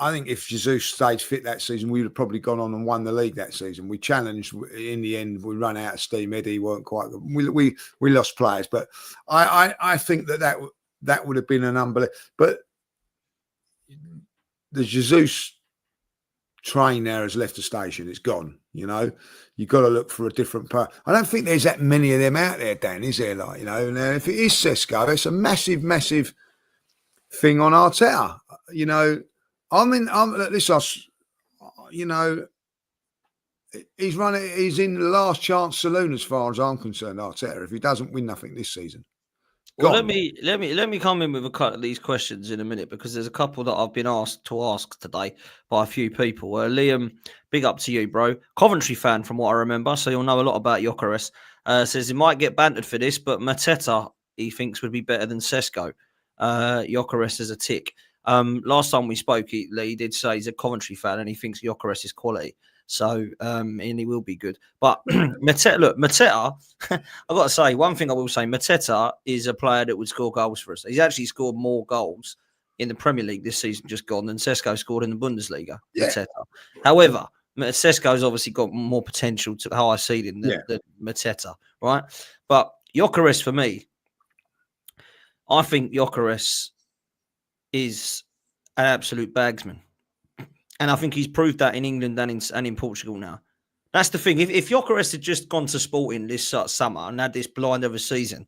I think if Jesus stayed fit that season, we would have probably gone on and won the league that season. We challenged. In the end, we ran out of steam. Eddie weren't quite good. We lost players, but I think that would have been an unbelievable. But the Jesus train there has left the station. It's gone. You know, you've got to look for a different part. I don't think there's that many of them out there, Dan, is there? Like, you know, now if it is Sesko, it's a massive thing on Arteta. You know, you know, he's in the last chance saloon as far as I'm concerned, Arteta, if he doesn't win nothing this season. Well, let me come in with a couple of these questions in a minute, because there's a couple that I've been asked to ask today by a few people. Liam, big up to you, bro. Coventry fan, from what I remember, so you'll know a lot about Gyokeres. Says he might get bantered for this, but Mateta he thinks would be better than Sesko. Gyokeres is a tick. Last time we spoke, Lee did say he's a Coventry fan and he thinks Gyokeres is quality. So, and he will be good. But Mateta, I've got to say, one thing I will say, Mateta is a player that would score goals for us. He's actually scored more goals in the Premier League this season just gone than Sesko scored in the Bundesliga. Yeah. Mateta. However, Sesko's obviously got more potential to how I see it than Mateta, right? But Gyokeres, for me, I think Gyokeres is an absolute bagsman. And I think he's proved that in England and in Portugal now. That's the thing. If Gyokeres had just gone to Sporting this summer and had this blind of a season,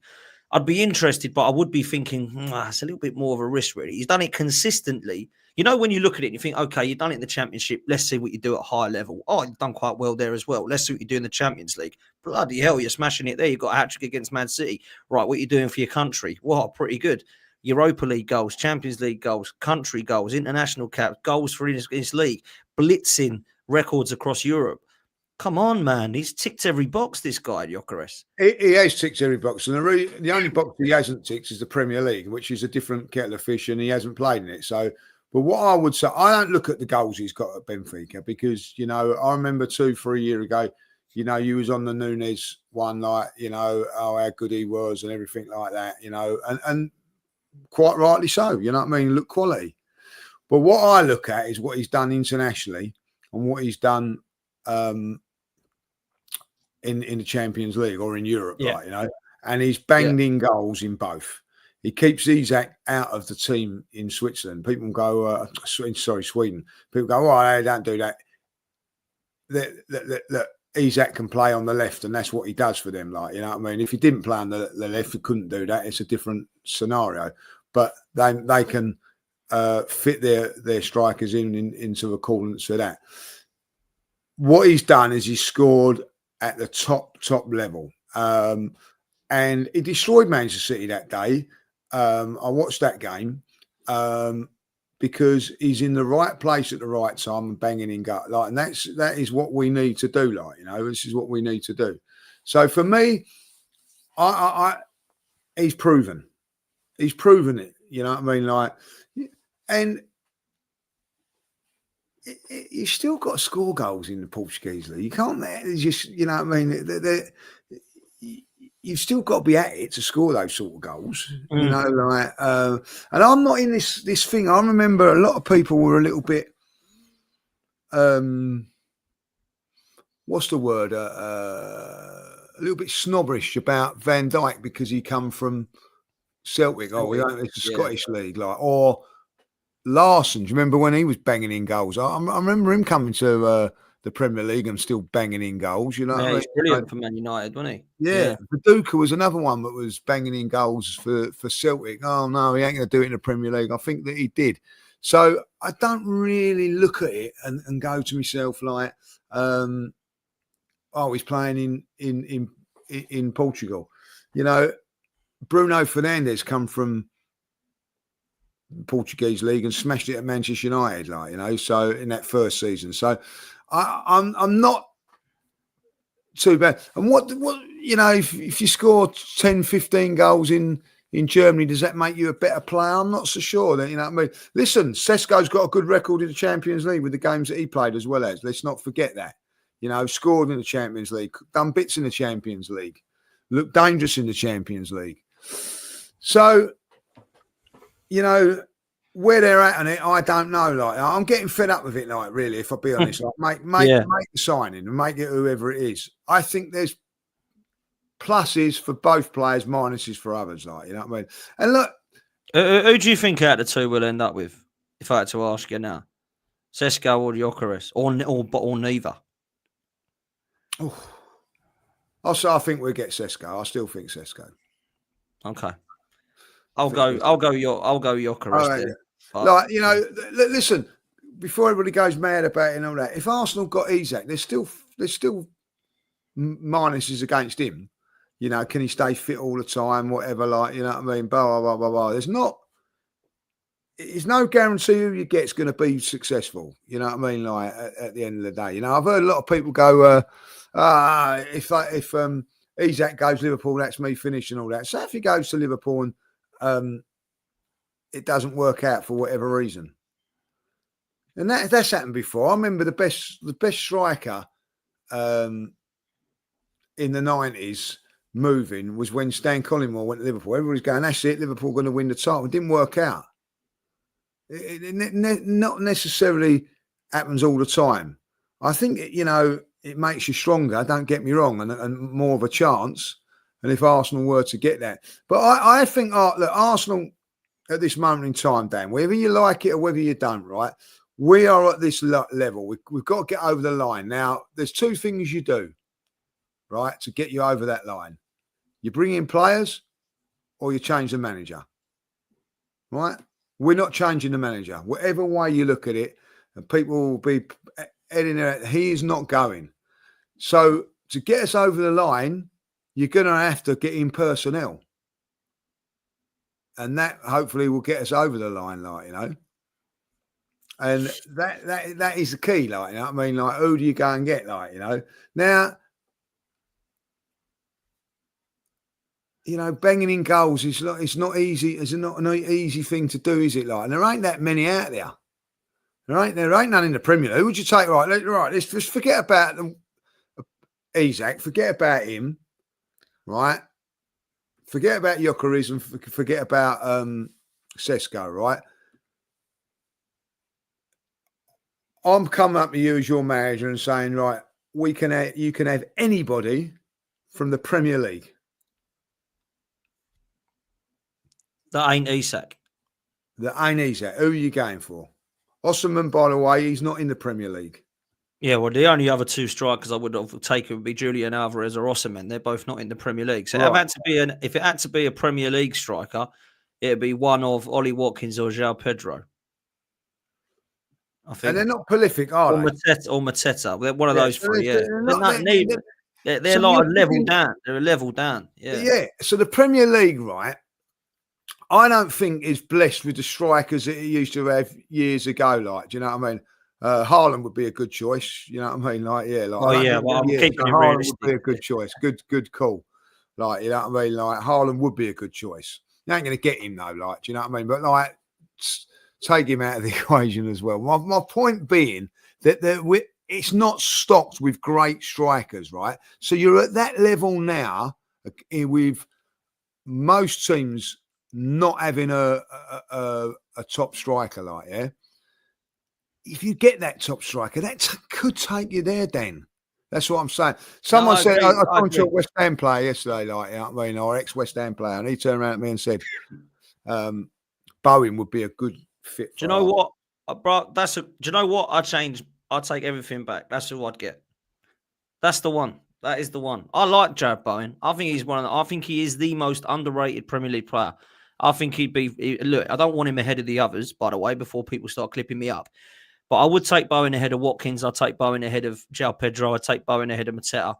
I'd be interested, but I would be thinking, it's a little bit more of a risk, really. He's done it consistently. You know, when you look at it and you think, okay, you've done it in the Championship. Let's see what you do at high level. Oh, you've done quite well there as well. Let's see what you do in the Champions League. Bloody hell, you're smashing it there. You've got a hat-trick against Man City. Right, what are you doing for your country? Wow, pretty good. Europa League goals, Champions League goals, country goals, international caps, goals for his league, blitzing records across Europe. Come on, man. He's ticked every box, this guy, Gyokeres. He has ticked every box. And the only box he hasn't ticked is the Premier League, which is a different kettle of fish, and he hasn't played in it. So, but what I would say, I don't look at the goals he's got at Benfica because, you know, I remember 2-3 years ago, you know, you was on the Nunes one, like, you know, oh, how good he was and everything like that, you know, and quite rightly so, you know what I mean? Look quality. But what I look at is what he's done internationally and what he's done in the Champions League or in Europe, Yeah. like, you know, and he's banged in goals in both. He keeps Isak out of the team in Switzerland. People go, Sweden. People go, oh, they don't do that. That Isak can play on the left, and that's what he does for them. Like, you know what I mean? If he didn't play on the left, he couldn't do that. It's a different scenario. But they can fit their strikers into accordance for that. What he's done is he's scored at the top level. And he destroyed Manchester City that day. I watched that game because he's in the right place at the right time and banging in gut. Like, and that is what we need to do. Like, you know, this is what we need to do. So for me, he's proven it. You know what I mean? Like, and you've still got to score goals in the Portuguese league. You can't just, you know what I mean? You've still got to be at it to score those sort of goals, you know, like, and I'm not in this thing. I remember a lot of people were a little bit, what's the word? A little bit snobbish about Van Dijk because he come from Celtic. Oh, it's a Scottish league, like, or Larson. Do you remember when he was banging in goals? I remember him coming to the Premier League and still banging in goals. You know, yeah, he's brilliant for Man United, wasn't he? Yeah. Viduka was another one that was banging in goals for Celtic. Oh no, he ain't going to do it in the Premier League. I think that he did. So I don't really look at it and go to myself like, oh, he's playing in Portugal. You know, Bruno Fernandes come from Portuguese league and smashed it at Manchester United, like, you know, so in that first season. So I'm not too bad. And what you know, if you score 10, 15 goals in Germany, does that make you a better player? I'm not so sure that, you know what I mean. Listen, Sesko's got a good record in the Champions League with the games that he played as well as. Let's not forget that. You know, scored in the Champions League, done bits in the Champions League, looked dangerous in the Champions League. So, you know, where they're at on it, I don't know. Like, I'm getting fed up with it, like, really, if I'll be honest. Like, make the signing and make it whoever it is. I think there's pluses for both players, minuses for others, like, you know what I mean? And look, who do you think out of the two we'll end up with, if I had to ask you now? Sesko or Gyokeres, or neither? I think we'll get Sesko. I still think Sesko. Okay. I'll go Gyokeres there. Like, you know, listen, before everybody goes mad about it and all that, if Arsenal got Isak, there's still minuses against him. You know, can he stay fit all the time, whatever, like, you know what I mean? Blah, blah, blah, blah. There's no guarantee who you get's going to be successful. You know what I mean? Like, at the end of the day, you know, I've heard a lot of people go, if Isak goes Liverpool, that's me finished and all that. So if he goes to Liverpool and it doesn't work out for whatever reason, and that's happened before. I remember the best striker in the 90s moving was when Stan Collymore went to Liverpool. Everybody's going, that's it, Liverpool going to win the title. It didn't work out. It not necessarily happens all the time. I think, you know, it makes you stronger, don't get me wrong, and more of a chance. And if Arsenal were to get that. But I think that Arsenal at this moment in time, Dan, whether you like it or whether you don't, right, we are at this level. We've got to get over the line. Now, there's two things you do, right, to get you over that line. You bring in players or you change the manager, right? We're not changing the manager. Whatever way you look at it, and people will be heading there, he is not going. So to get us over the line, you're going to have to get in personnel. And that hopefully will get us over the line, like, you know. And that is the key, like, you know what I mean? Like, who do you go and get, like, you know? Now, you know, banging in goals is like, it's not easy. It's not an easy thing to do, is it? Like, and there ain't that many out there. There ain't none in the Premier League. Who would you take? Right, let's just forget about them. Isak, forget about him, right? Forget about Gyokeres and forget about Sesko, right? I'm coming up to you as your manager and saying, right, you can have anybody from the Premier League. That ain't Isak. That ain't Isak. Who are you going for? Osman, by the way, he's not in the Premier League. Yeah, well, the only other two strikers I would have taken would be Julian Alvarez or Osimhen. They're both not in the Premier League. So Right. if it had to be a Premier League striker, it'd be one of Ollie Watkins or João Pedro. I think. And they're not prolific, are or they? Mateta. They're one of those three. Yeah, they're so like a level down. They're a level down. Yeah. Yeah. So the Premier League, right? I don't think is blessed with the strikers that it used to have years ago. Like, do you know what I mean? Haaland would be a good choice. You know what I mean? Like, yeah. Like, well, I'm keeping it Haaland realistic. would be a good choice. Good call. Like, you know what I mean? Like, Haaland would be a good choice. You ain't going to get him though. Like, do you know what I mean? But like, take him out of the equation as well. My point being that it's not stocked with great strikers, right? So you're at that level now with most teams not having a top striker, like, yeah. If you get that top striker, that could take you there, Dan. That's what I'm saying. Someone said, I talked to a West Ham player yesterday, like, you know what I mean, or ex-West Ham player, and he turned around at me and said, Bowen would be a good fit. Do you know what, bro? Do you know what? I'd take everything back. That's who I'd get. That's the one. That is the one. I like Jared Bowen. I think I think he is the most underrated Premier League player. I think he'd be. Look, I don't want him ahead of the others, by the way, before people start clipping me up. But I would take Bowen ahead of Watkins. I'd take Bowen ahead of João Pedro. I'd take Bowen ahead of Mateta.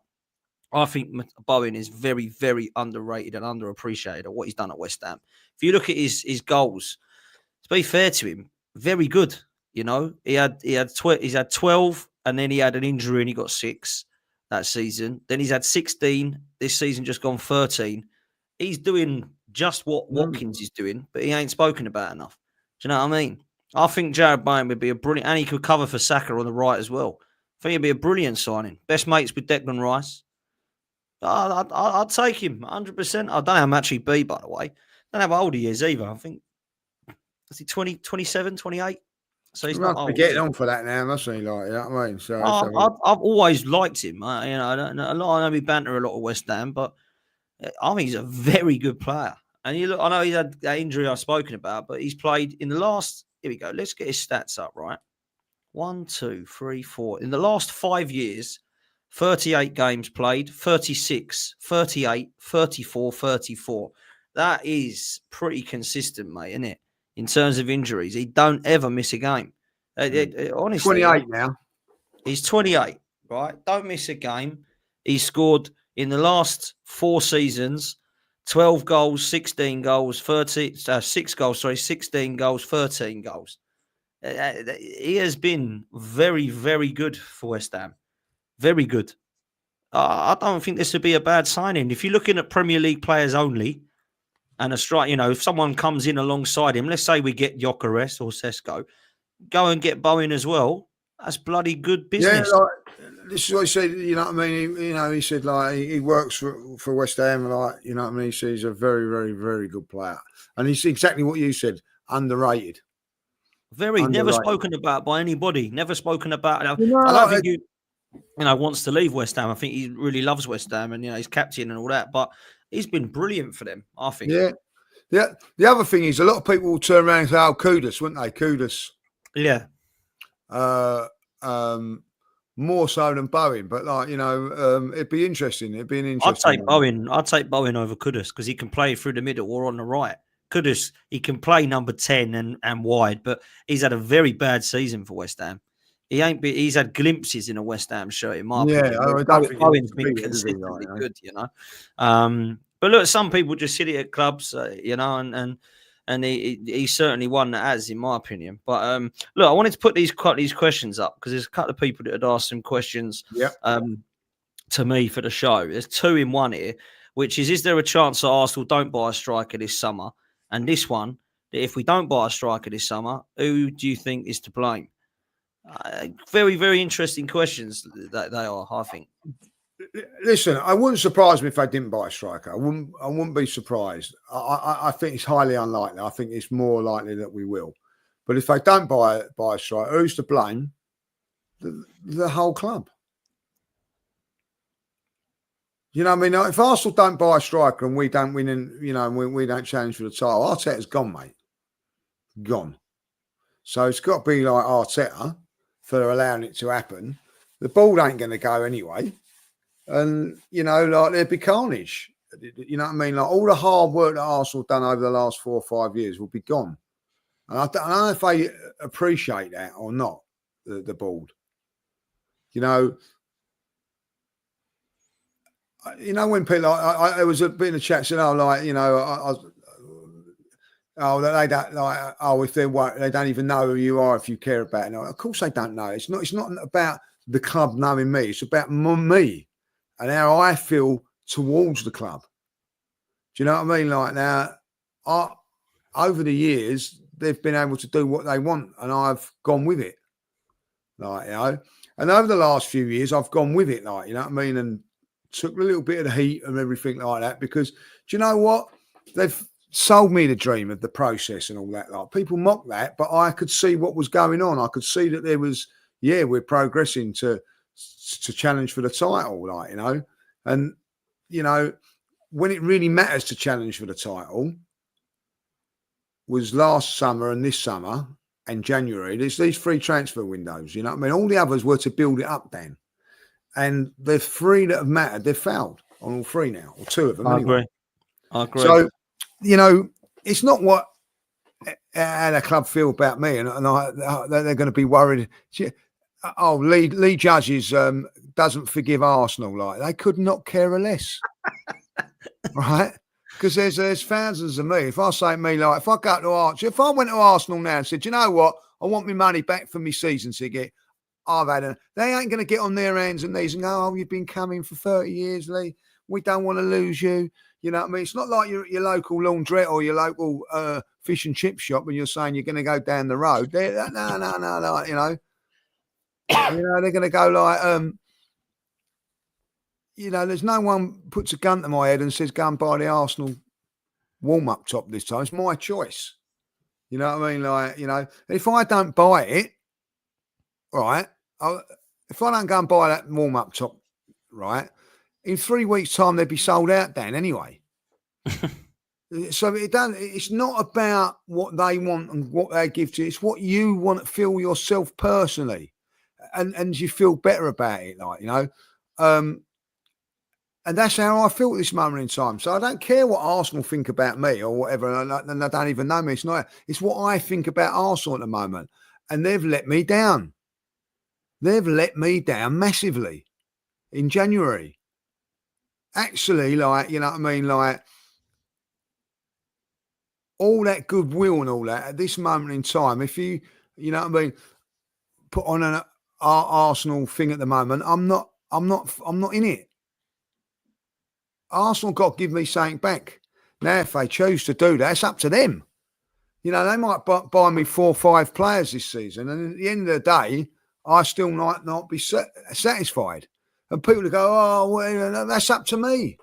I think Bowen is very, very underrated and underappreciated at what he's done at West Ham. If you look at his goals, to be fair to him, very good. You know, he's had 12, and then he had an injury and he got 6 that season. Then he's had 16. This season just gone 13. He's doing just what Watkins is doing, but he ain't spoken about enough. Do you know what I mean? I think Jared Bowen would be a brilliant, and he could cover for Saka on the right as well. I think he'd be a brilliant signing. Best mates with Declan Rice. I'd take him 100%. I don't know how much he'd be, by the way. I don't know how old he is either. I think, is he 20, 27, 28? So he's not old. Getting on for that now, must he? Like, you know what I mean? So I've always liked him. I know we banter a lot of West Ham, but I think he's a very good player. And you look, I know he's had that injury I've spoken about, but he's played in the last. Here we go. Let's get his stats up, right? 1, 2, 3, 4. In the last 5 years, 38 games played, 36, 38, 34, 34. That is pretty consistent, mate, isn't it? In terms of injuries, he don't ever miss a game. Honestly, 28 now. He's 28, right? Don't miss a game. He scored in the last 4 seasons 12 goals, 16 goals, 6 goals, 16 goals, 13 goals. He has been very, very good for West Ham. Very good. I don't think this would be a bad signing. If you're looking at Premier League players only, and a strike, you know, if someone comes in alongside him, let's say we get Gyokeres or Sesko, go and get Bowen as well. That's bloody good business. Yeah, like, this is what he said. You know what I mean? He said like he works for West Ham. Like, you know what I mean? He says he's a very, very, very good player, and he's exactly what you said. Underrated. Never spoken about by anybody. Never spoken about. I don't think he wants to leave West Ham. I think he really loves West Ham, and he's captain and all that. But he's been brilliant for them, I think. Yeah. The other thing is, a lot of people will turn around and say, "Oh, Kudus, wouldn't they? Kudus." Yeah. More so than Bowen, but like, you know, it'd be interesting. It'd be an interesting. I'd take Bowen over Kudus because he can play through the middle or on the right. Kudus, he can play number 10 and wide, but he's had a very bad season for West Ham. He's had glimpses in a West Ham shirt, in my opinion. I don't think Bowen's been consistently good, you know. But look, some people just hit it at clubs, you know, and he's certainly one that has, in my opinion. But look, I wanted to put these questions up because there's a couple of people that had asked some questions to me for the show. There's 2 in 1 here, which is there a chance that Arsenal don't buy a striker this summer? And this one, that if we don't buy a striker this summer, who do you think is to blame? Very, very interesting questions that they are, I think. Listen, I wouldn't surprise me if they didn't buy a striker. I wouldn't be surprised. I think it's highly unlikely. I think it's more likely that we will. But if they don't buy a striker, who's to blame? The whole club. You know what I mean? If Arsenal don't buy a striker and we don't win, and we don't challenge for the title, Arteta's gone, mate. Gone. So it's got to be like Arteta for allowing it to happen. The ball ain't going to go anyway. And, like there'd be carnage. You know what I mean? Like all the hard work that Arsenal done over the last 4 or 5 years will be gone. And I don't know if they appreciate that or not, the board. When people, there was a bit in the chat said, they don't if they don't even know who you are if you care about it. No, of course they don't know. It's not about the club knowing me. It's about me and how I feel towards the club. Do you know what I mean? Like now, over the years, they've been able to do what they want, and I've gone with it. And over the last few years, I've gone with it, you know what I mean? And took a little bit of the heat and everything like that, because do you know what? They've sold me the dream of the process and all that. Like people mock that, but I could see what was going on. I could see that there was, we're progressing to challenge for the title, and when it really matters to challenge for the title was last summer and this summer and January. There's these 3 transfer windows, you know what I mean? All the others were to build it up, Dan. And the 3 that have mattered, they've failed on all 3 now, or 2 of them. I anyway. agree. So, it's not what how the club feel about me, and they're going to be worried. Lee Judges doesn't forgive Arsenal. Like they could not care less, right? Because there's thousands of me. If I say me, like if I go to Arsenal, if I went to Arsenal now and said, you know what, I want my money back for my season ticket. They ain't going to get on their hands and knees and go, oh, you've been coming for 30 years, Lee. We don't want to lose you. You know what I mean? It's not like your local laundrette or your local fish and chip shop when you're saying you're going to go down the road. No. They're going to go like, there's no one puts a gun to my head and says, go and buy the Arsenal warm-up top this time. It's my choice. You know what I mean? Like, if I don't buy it, right, if I don't go and buy that warm-up top, right, in 3 weeks' time, they'd be sold out, Dan, anyway. So it's not about what they want and what they give to you. It's what you want to feel yourself personally. And you feel better about it, and that's how I feel at this moment in time. So I don't care what Arsenal think about me or whatever, and I don't even know me. It's what I think about Arsenal at the moment, and they've let me down. They've let me down massively in January. Actually, you know what I mean, all that goodwill and all that at this moment in time. If you know what I mean, put on an Arsenal thing at the moment, I'm not in it. Arsenal got to give me something back. Now, if they choose to do that, it's up to them. They might buy me 4 or 5 players this season, and at the end of the day, I still might not be satisfied. And people go, oh, well, that's up to me.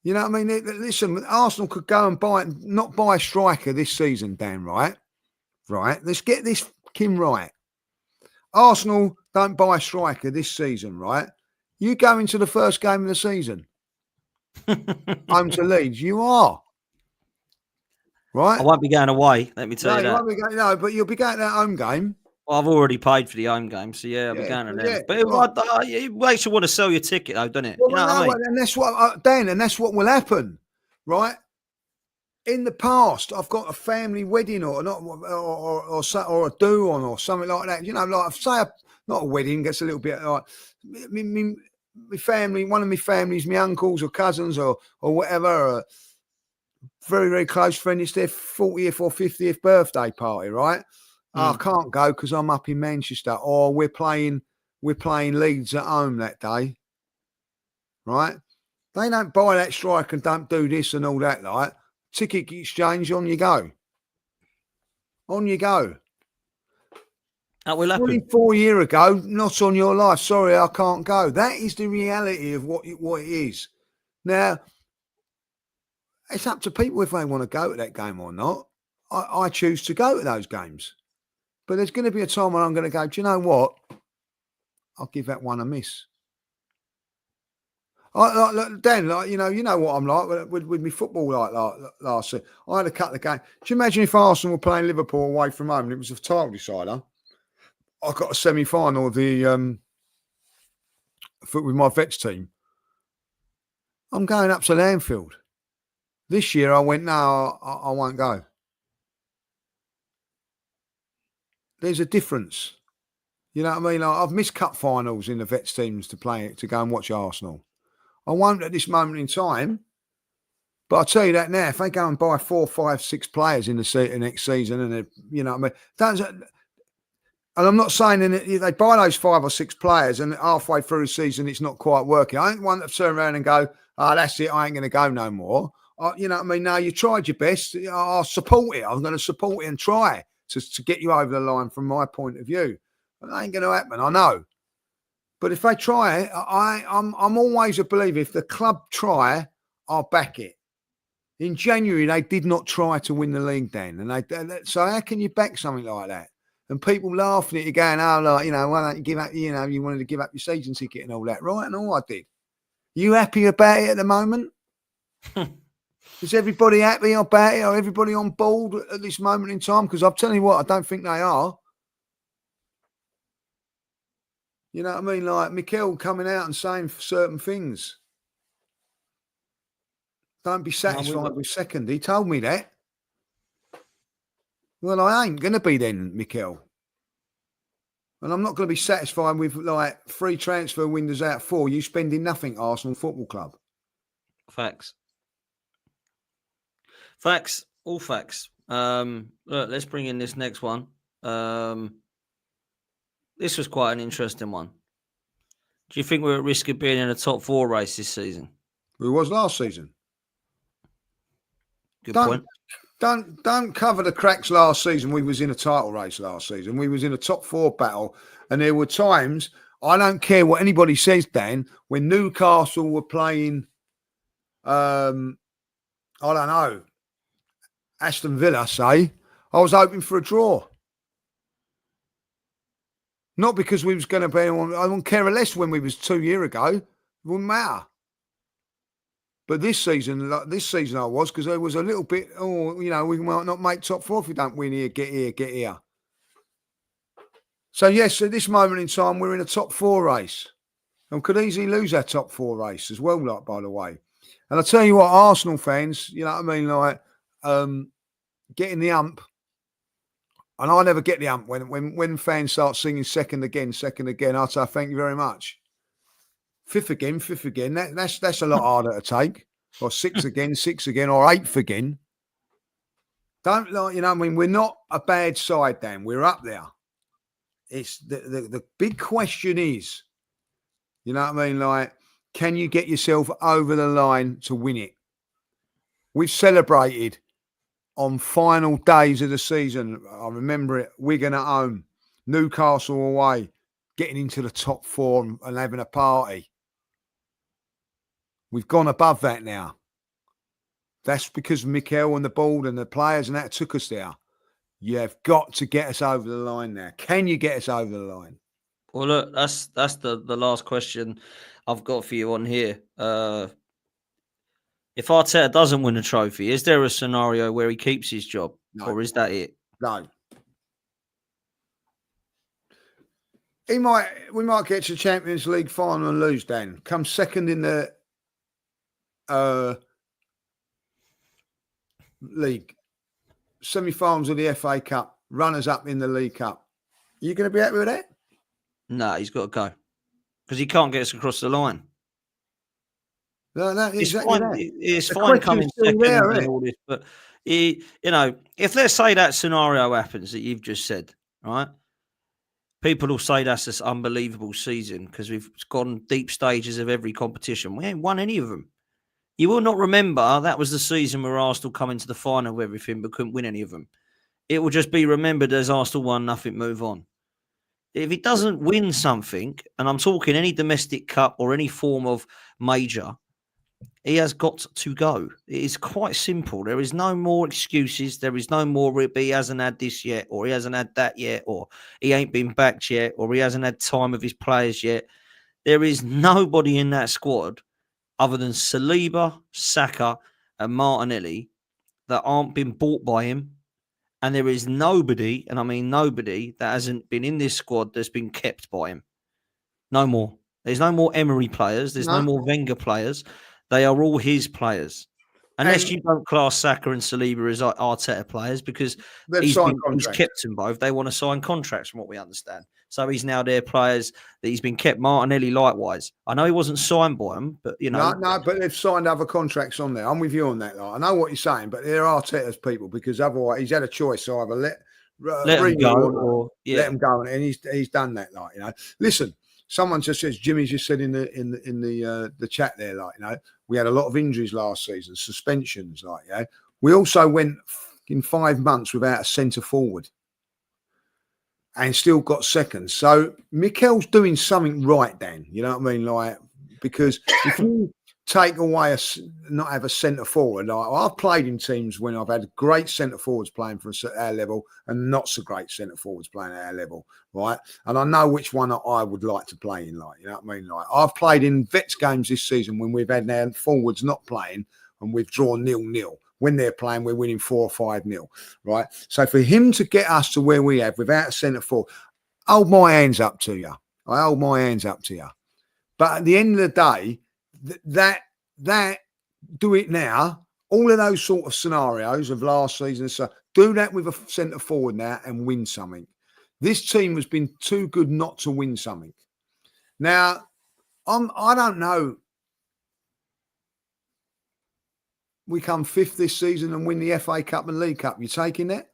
You know what I mean? Listen, Arsenal could go and not buy a striker this season, Dan, right? Right? Let's get this right. Arsenal don't buy a striker this season, right? You go into the first game of the season. Home to Leeds. You are. Right? I won't be going away, let me tell you that. But you'll be going to that home game. Well, I've already paid for the home game, so I'll be going to them. But it makes you want to sell your ticket, though, doesn't it? Well, you know what I mean? And that's what, Dan, and that's what will happen, right? In the past, I've got a family wedding or a do on or something like that. Like say not a wedding, gets a little bit like my family, one of my families, my uncles or cousins or whatever, a very, very close friend, it's their 40th or 50th birthday party, right? I can't go because I'm up in Manchester, or we're playing Leeds at home that day, right? They don't buy that striker and don't do this and all that, like ticket exchange, on you go. On you go. That will happen. 4 years ago, not on your life. Sorry, I can't go. That is the reality of what it is. Now, it's up to people if they want to go to that game or not. I choose to go to those games. But there's going to be a time when I'm going to go, do you know what? I'll give that one a miss. Dan, you know what I'm like with me football like last season. I had a couple of games. Do you imagine if Arsenal were playing Liverpool away from home and it was a title decider? I got a semi-final of the with my vets team. I'm going up to Anfield. This year I went, no, I won't go. There's a difference. You know what I mean? I've missed cup finals in the vets teams to go and watch Arsenal. I won't at this moment in time. But I'll tell you that now, if they go and buy 4, 5, 6 players in the next season, and you know what I mean, and I'm not saying that they buy those 5 or 6 players and halfway through the season it's not quite working. I ain't one that turn around and go, oh, that's it, I ain't going to go no more. You know what I mean? No, you tried your best. I'll support it. I'm going to support it and try to get you over the line from my point of view. But that ain't going to happen, I know. But if they try it, I'm always a believer. If the club try, I'll back it. In January, they did not try to win the league then. And so how can you back something like that? And people laughing at you going, oh, like, you know, why don't you give up, you know, you wanted to give up your season ticket and all that, right? And all I did. You happy about it at the moment? Is everybody happy about it? Are everybody on board at this moment in time? Because I'm telling you what, I don't think they are. You know what I mean? Like Mikel coming out and saying certain things. Don't be satisfied with second. He told me that. Well, I ain't going to be then, Mikel. And I'm not going to be satisfied with like 3 transfer windows out of 4. You spending nothing, Arsenal Football Club. Facts. Facts. All facts. Look, let's bring in this next one. This was quite an interesting one. Do you think we're at risk of being in a top 4 race this season? We was last season. Good point. Don't cover the cracks last season. We was in a title race last season. We was in a top 4 battle. And there were times, I don't care what anybody says, Dan, when Newcastle were playing, I don't know, Aston Villa, say, I was hoping for a draw. Not because we was going to be, I don't care less when we was 2 years ago. It wouldn't matter. But this season I was, because there was a little bit, you know, we might not make top 4 if we don't win here, get here. So, yes, at this moment in time, we're in a top 4 race. And could easily lose our top 4 race as well, like, by the way. And I'll tell you what, Arsenal fans, you know what I mean, like, getting the ump. And I never get the ump when fans start singing second again. I say, thank you very much. Fifth again. That's a lot harder to take. Or 6 again, or 8th again. Don't like, you know what I mean? We're not a bad side, Dan. We're up there. It's the big question is, you know what I mean? Like, can you get yourself over the line to win it? We've celebrated on final days of the season. I remember it, Wigan at home, Newcastle away, getting into the top 4 and having a party. We've gone above that now. That's because Mikel and the board and the players and that took us there. You've got to get us over the line now. Can you get us over the line? Well, look, that's the last question I've got for you on here. If Arteta doesn't win a trophy, is there a scenario where he keeps his job? No. Or is that it? No. We might get to the Champions League final and lose, Dan. Come second in the league. Semi-finals of the FA Cup. Runners up in the League Cup. Are you going to be happy with that? No, he's got to go. Because he can't get us across the line. No, exactly that. It's fine coming second and all this, but you know, if let's say that scenario happens that you've just said, right? People will say that's this unbelievable season because we've gone deep stages of every competition. We ain't won any of them. You will not remember that was the season where Arsenal come into the final with everything but couldn't win any of them. It will just be remembered as Arsenal won, nothing, move on. If he doesn't win something, and I'm talking any domestic cup or any form of major, he has got to go. It is quite simple. There is no more excuses. There is no more he hasn't had this yet, or he hasn't had that yet, or he ain't been backed yet, or he hasn't had time with his players yet. There is nobody in that squad other than Saliba, Saka, and Martinelli that aren't been bought by him. And there is nobody, and I mean nobody, that hasn't been in this squad that's been kept by him. No more. There's no more Emery players. There's no more Wenger players. They are all his players. Unless you don't class Saka and Saliba as Arteta players, because he's kept them both. They want to sign contracts, from what we understand. So he's now their players that he's been kept. Martinelli, likewise. I know he wasn't signed by them, but you know. No, but they've signed other contracts on there. I'm with you on that. Like, I know what you're saying, but they're Arteta's people, because otherwise he's had a choice. So either let him go or let him go, and he's done that. Like, you know, listen. Someone just says, Jimmy just said in the chat there, like, you know, we had a lot of injuries last season, suspensions, like, you know. We also went in 5 months without a centre forward and still got second. So Mikel's doing something right, Dan. You know what I mean? Like, because if you take away not have a centre forward, like, I've played in teams when I've had great centre forwards playing for our level and not so great centre forwards playing at our level, right? And I know which one I would like to play in, like, you know what I mean? Like, I've played in vets games this season when we've had our forwards not playing and we've drawn 0-0. When they're playing, we're winning 4 or 5-0, right? So for him to get us to where we have without a centre forward, I hold my hands up to you. I hold my hands up to you. But at the end of the day, that do it now. All of those sort of scenarios of last season, so do that with a centre forward now and win something. This team has been too good not to win something. Now, I don't know. We come 5th this season and win the FA Cup and League Cup. You taking that?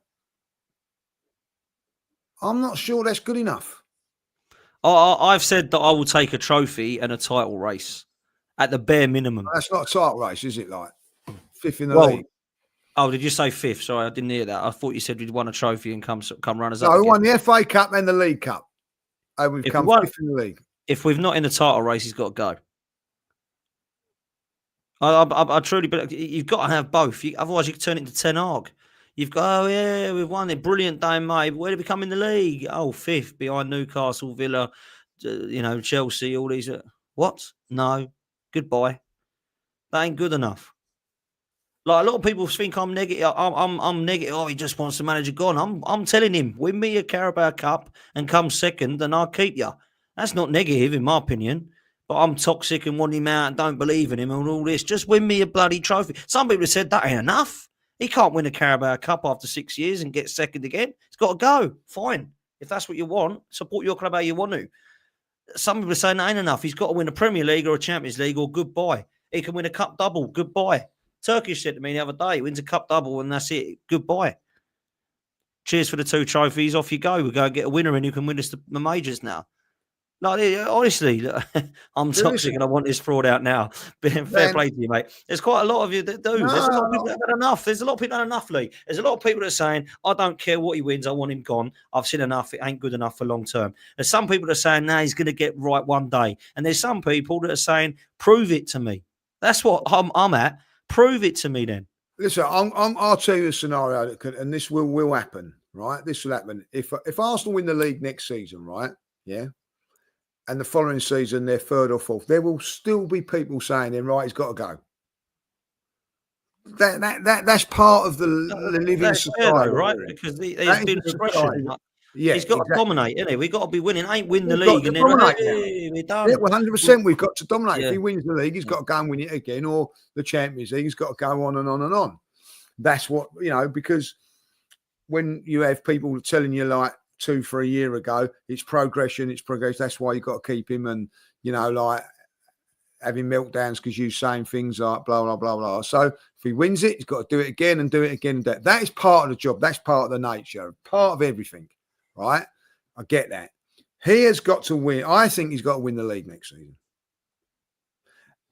I'm not sure that's good enough. I've said that I will take a trophy and a title race at the bare minimum. That's not a title race, is it? Like 5th in the league. Oh, did you say 5th? Sorry, I didn't hear that. I thought you said we'd won a trophy and come runners up. No, we won the FA Cup and the League Cup. And we've come 5th in the league. If we've not in the title race, he's got to go. I truly believe you've got to have both. Otherwise, you can turn it into Ten Hag. You've got, we've won it. Brilliant day, mate. Where did we come in the league? Oh, 5th behind Newcastle, Villa, Chelsea, all these. What? No. Goodbye. That ain't good enough. Like, a lot of people think I'm negative. I'm negative. Oh, he just wants the manager gone. I'm telling him, win me a Carabao Cup and come second, and I'll keep you. That's not negative, in my opinion. But I'm toxic and want him out and don't believe in him and all this. Just win me a bloody trophy. Some people have said that ain't enough. He can't win a Carabao Cup after 6 years and get second again. He's got to go. Fine. If that's what you want, support your club how you want to. Some people are saying that ain't enough. He's got to win a Premier League or a Champions League or goodbye. He can win a cup double. Goodbye. Turkish said to me the other day, he wins a cup double and that's it. Goodbye. Cheers for the 2 trophies. Off you go. We'll go and get a winner and who can win us the majors now. Like, honestly, I'm toxic and I want this fraud out now. Fair play to you, mate. There's quite a lot of you that do. There's a lot of people that have had enough. There's a lot of people that have enough, Lee. There's a lot of people that are saying, I don't care what he wins. I want him gone. I've seen enough. It ain't good enough for long term. There's some people that are saying, nah, he's going to get right one day. And there's some people that are saying, prove it to me. That's what I'm at. Prove it to me then. Listen, I'll tell you a scenario that could, and this will happen, right? This will happen. If Arsenal win the league next season, right? Yeah. And the following season, they're 3rd or 4th. There will still be people saying, "Then right, he's got to go." That's part of the living society, right? Because there's been expression. Yeah, he's got to dominate, isn't he? We've got to be winning. Ain't win the league and then we're done. Yeah, 100%. We've got to dominate. If he wins the league, he's got to go and win it again, or the Champions League, he's got to go on and on and on. That's what, because when you have people telling you like 2-3 years ago, it's progression. That's why you've got to keep him, and like having meltdowns because you're saying things like blah blah blah blah. So if he wins it, he's got to do it again and do it again. That is part of the job. That's part of the nature, part of everything. Right? I get that. He has got to win. I think he's got to win the league next season.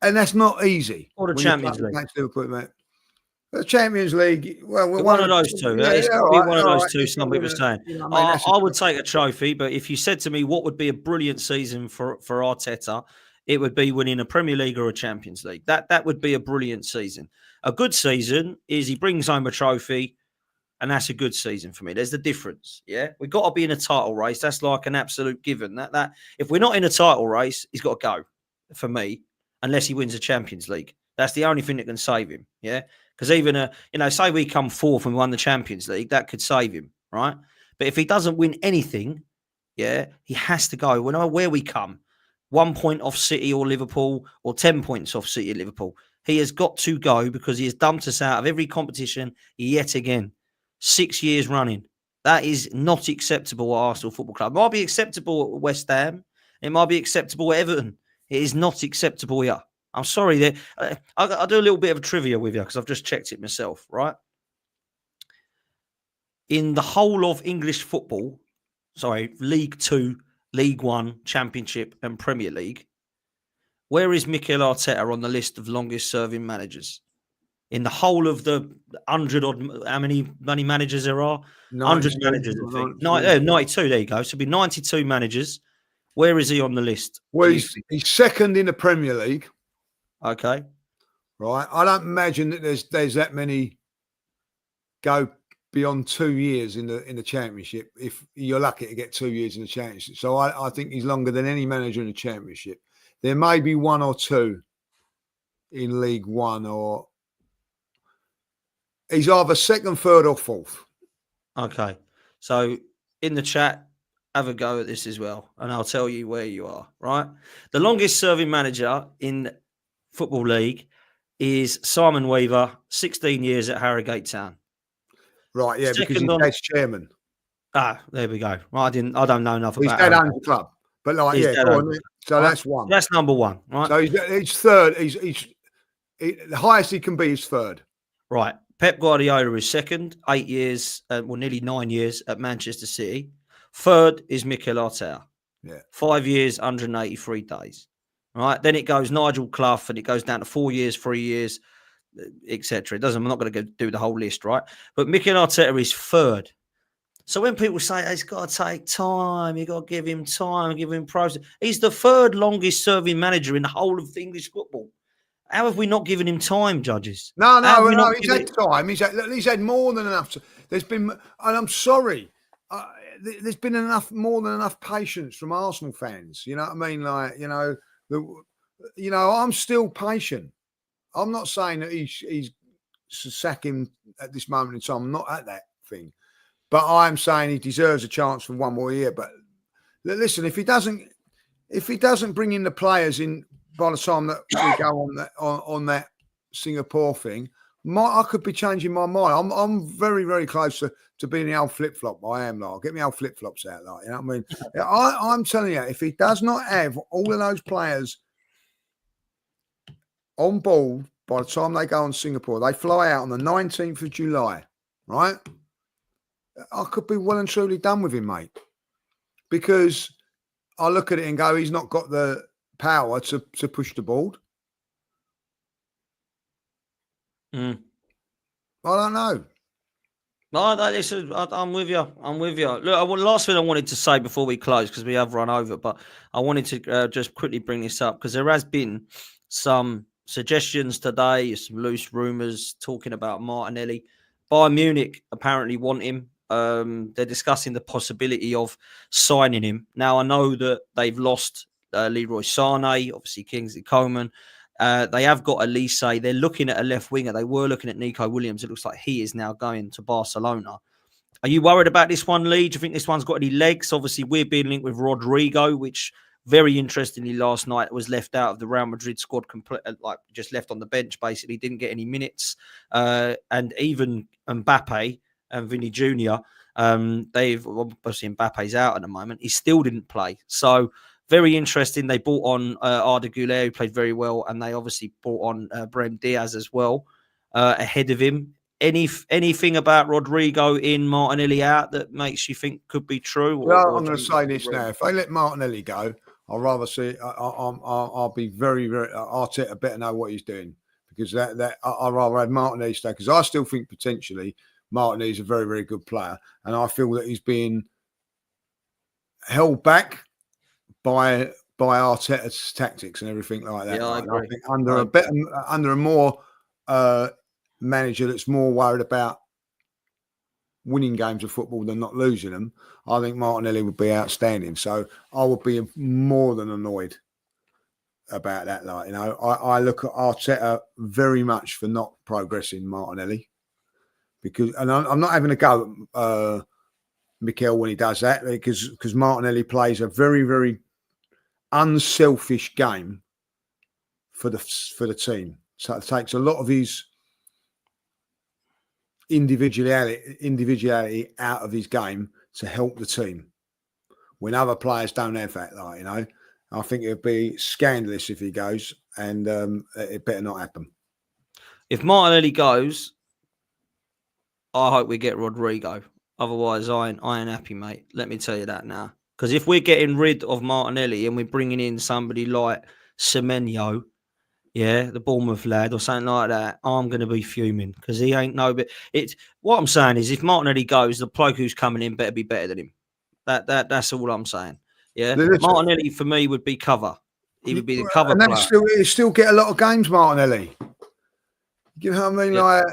And that's not easy. Or the Champions League. The Champions League. Well, we're One of those two. Yeah, It's got to be one of those two. If Some you're people are gonna, saying. you know, I mean, that's I would take a trophy, but if you said to me what would be a brilliant season for Arteta, it would be winning a Premier League or a Champions League. That would be a brilliant season. A good season is he brings home a trophy, and that's a good season for me. There's the difference. Yeah, we've got to be in a title race. That's like an absolute given. That if we're not in a title race, he's got to go for me, unless he wins a Champions League. That's the only thing that can save him. Yeah. Because even say we come fourth and won the Champions League, that could save him, right? But if he doesn't win anything, yeah, he has to go. No matter where we come, 1 point off City or Liverpool, or 10 points off City or Liverpool, he has got to go because he has dumped us out of every competition yet again, 6 years running. That is not acceptable at Arsenal Football Club. It might be acceptable at West Ham. It might be acceptable at Everton. It is not acceptable here. I'm sorry. I'll do a little bit of trivia with you because I've just checked it myself, right? In the whole of English football, League 2, League 1, Championship and Premier League, where is Mikel Arteta on the list of longest serving managers? In the whole of the 100 odd, how many managers there are? 100 managers, I think. 92, there you go. So it'll be 92 managers. Where is he on the list? Well, he's second in the Premier League. Okay. Right. I don't imagine that there's that many go beyond 2 years in the Championship. If you're lucky to get 2 years in the Championship, so I think he's longer than any manager in the Championship. There may be one or two in League One, or he's either second, third, or fourth. Okay. So in the chat, have a go at this as well, and I'll tell you where you are. Right. The longest serving manager in Football League is Simon Weaver, 16 years at Harrogate Town. Right, yeah, because he's dad's chairman. Ah, there we go. Right, I don't know enough about his dad owns the club, but so that's one. That's number one, right? So he's third. The highest he can be is third. Right. Pep Guardiola is second, 8 years, nearly 9 years at Manchester City. Third is Mikel Arteta. Yeah, 5 years, 183 days. Right, then it goes Nigel Clough, and it goes down to 4 years, 3 years, etc. I'm not going to go do the whole list, right? But Mikel Arteta is third. So when people say it's got to take time, you got to give him time, give him process, he's the third longest serving manager in the whole of English football. How have we not given him time, judges? No. He's had time. He's had more than enough. There's been, and I'm sorry, there's been more than enough patience from Arsenal fans. You know what I mean? Like, I'm still patient. I'm not saying that he's sack him at this moment in time. I'm not at that thing, but I'm saying he deserves a chance for one more year. But listen, if he doesn't bring in the players in by the time that we go on that Singapore thing, I could be changing my mind. I'm very, very close to being the old flip flop. I am. Like, I'll get my old flip flops out. Like, you know what I mean? I'm telling you, if he does not have all of those players on board by the time they go on Singapore, they fly out on the 19th of July, right? I could be well and truly done with him, mate, because I look at it and go, he's not got the power to push the board. I don't know. No, listen, I'm with you. Look, the last thing I wanted to say before we close, because we have run over, but I wanted to just quickly bring this up because there has been some suggestions today, some loose rumours talking about Martinelli. Bayern Munich apparently want him. They're discussing the possibility of signing him. Now, I know that they've lost Leroy Sané, obviously Kingsley Coman. They have got Elise. They're looking at a left winger. They were looking at Nico Williams. It looks like he is now going to Barcelona. Are you worried about this one, Lee? Do you think this one's got any legs? Obviously, we're being linked with Rodrigo, which very interestingly last night was left out of the Real Madrid squad, just left on the bench, basically, didn't get any minutes. And even Mbappe and Vinny Jr., they've obviously Mbappe's out at the moment. He still didn't play. So very interesting. They brought on Arda Güler, who played very well, and they obviously brought on Brahim Diaz as well ahead of him. Anything about Rodrigo in, Martinelli out that makes you think could be true? I'm going to say this now. If they let Martinelli go, I'll rather see. I'll be very, very. Arteta better know what he's doing, because I'd rather have Martinelli stay, because I still think potentially Martinelli is a very, very good player, and I feel that he's being held back by Arteta's tactics and everything like that. Yeah, I agree. I think under a more manager that's more worried about winning games of football than not losing them, I think Martinelli would be outstanding. So I would be more than annoyed about that. I look at Arteta very much for not progressing Martinelli, because, and I'm not having a go at Mikel when he does that, because Martinelli plays a very, very unselfish game for the team. So it takes a lot of his individuality out of his game to help the team when other players don't have that. I think it would be scandalous if he goes, and it better not happen. If Martinelli goes, I hope we get Rodrigo. Otherwise, I ain't happy, mate. Let me tell you that now. Because if we're getting rid of Martinelli and we're bringing in somebody like Semenyo, the Bournemouth lad or something like that, I'm going to be fuming, because he ain't no bit. It's what I'm saying is, if Martinelli goes, the bloke who's coming in better be better than him. That's all I'm saying. Yeah, Martinelli for me would be cover. He would be the cover player. He still get a lot of games, Martinelli. You know what I mean? Yeah.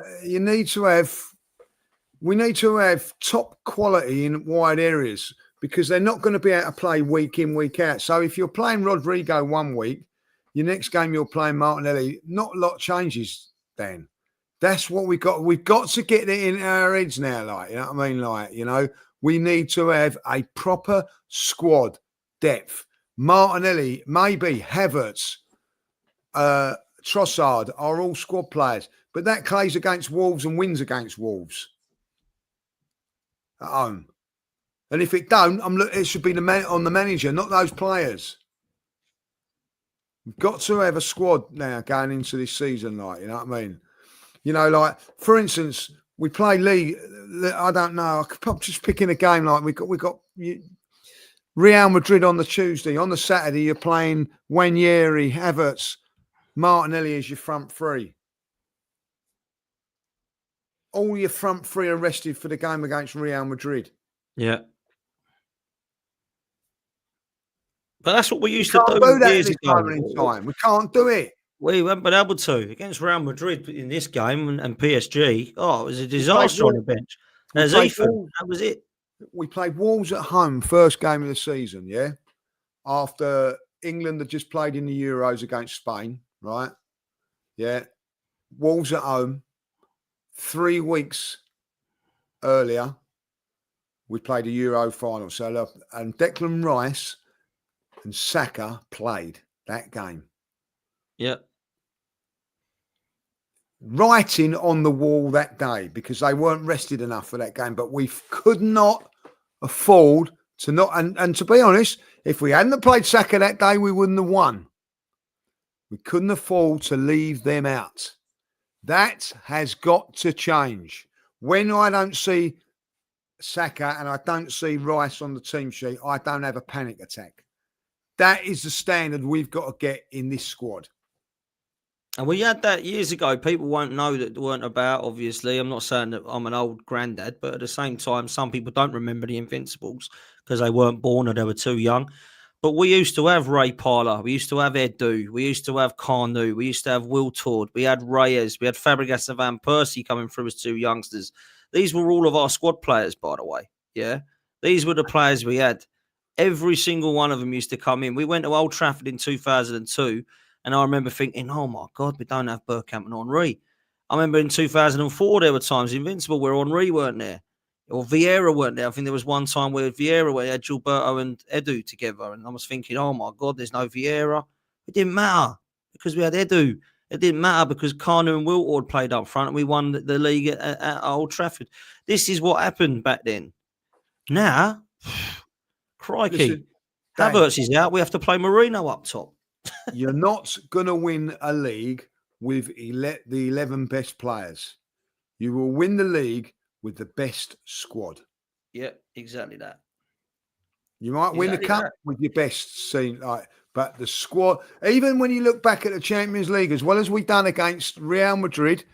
We need to have top quality in wide areas, because they're not going to be able to play week in, week out. So if you're playing Rodrigo one week, your next game you're playing Martinelli, not a lot changes, Dan. That's what we got. We've got to get it in our heads now, you know what I mean? We need to have a proper squad depth. Martinelli, maybe Havertz, Trossard are all squad players, but that plays against Wolves and wins against Wolves at home. And if it don't, it should be on the manager, not those players. We've got to have a squad now going into this season, you know what I mean? For instance, we play league. I don't know. I'm just picking a game we got Real Madrid on the Tuesday. On the Saturday, you're playing Wanyeri, Havertz, Martinelli as your front three. All your front three are rested for the game against Real Madrid. Yeah. But that's what we used to do years ago. We can't do it. We haven't been able to against Real Madrid in this game and PSG. Oh, it was a disaster on the bench. There's Ethan. That was it. We played Wolves at home, first game of the season, yeah? After England had just played in the Euros against Spain, right? Yeah. Wolves at home. 3 weeks earlier, we played a Euro final. And Declan Rice and Saka played that game. Yeah. Writing on the wall that day, because they weren't rested enough for that game. But we could not afford to not. And to be honest, if we hadn't played Saka that day, we wouldn't have won. We couldn't afford to leave them out. That has got to change. When I don't see Saka and I don't see Rice on the team sheet, I don't have a panic attack. That is the standard we've got to get in this squad. And we had that years ago. People won't know that weren't about, obviously. I'm not saying that I'm an old granddad, but at the same time, some people don't remember the Invincibles because they weren't born or they were too young. But we used to have Ray Parler. We used to have Edu. We used to have Carnu. We used to have Will Tord. We had Reyes. We had Fabregas and Van Persie coming through as two youngsters. These were all of our squad players, by the way. Yeah. These were the players we had. Every single one of them used to come in. We went to Old Trafford in 2002, and I remember thinking, oh, my God, we don't have Bergkamp and Henry. I remember in 2004, there were times Invincible where Henry weren't there. Or Vieira weren't there. I think there was one time where we had Gilberto and Edu together. And I was thinking, oh, my God, there's no Vieira. It didn't matter because we had Edu. It didn't matter because Carnu and Wiltord played up front and we won the league at Old Trafford. This is what happened back then. Now, crikey, Havertz is out. We have to play Marino up top. You're not going to win a league with the 11 best players. You will win the league with the best squad. Yeah, exactly that. You might win the Exactly cup that. with your best scene, but the squad. Even when you look back at the Champions League, as well as we done against Real Madrid,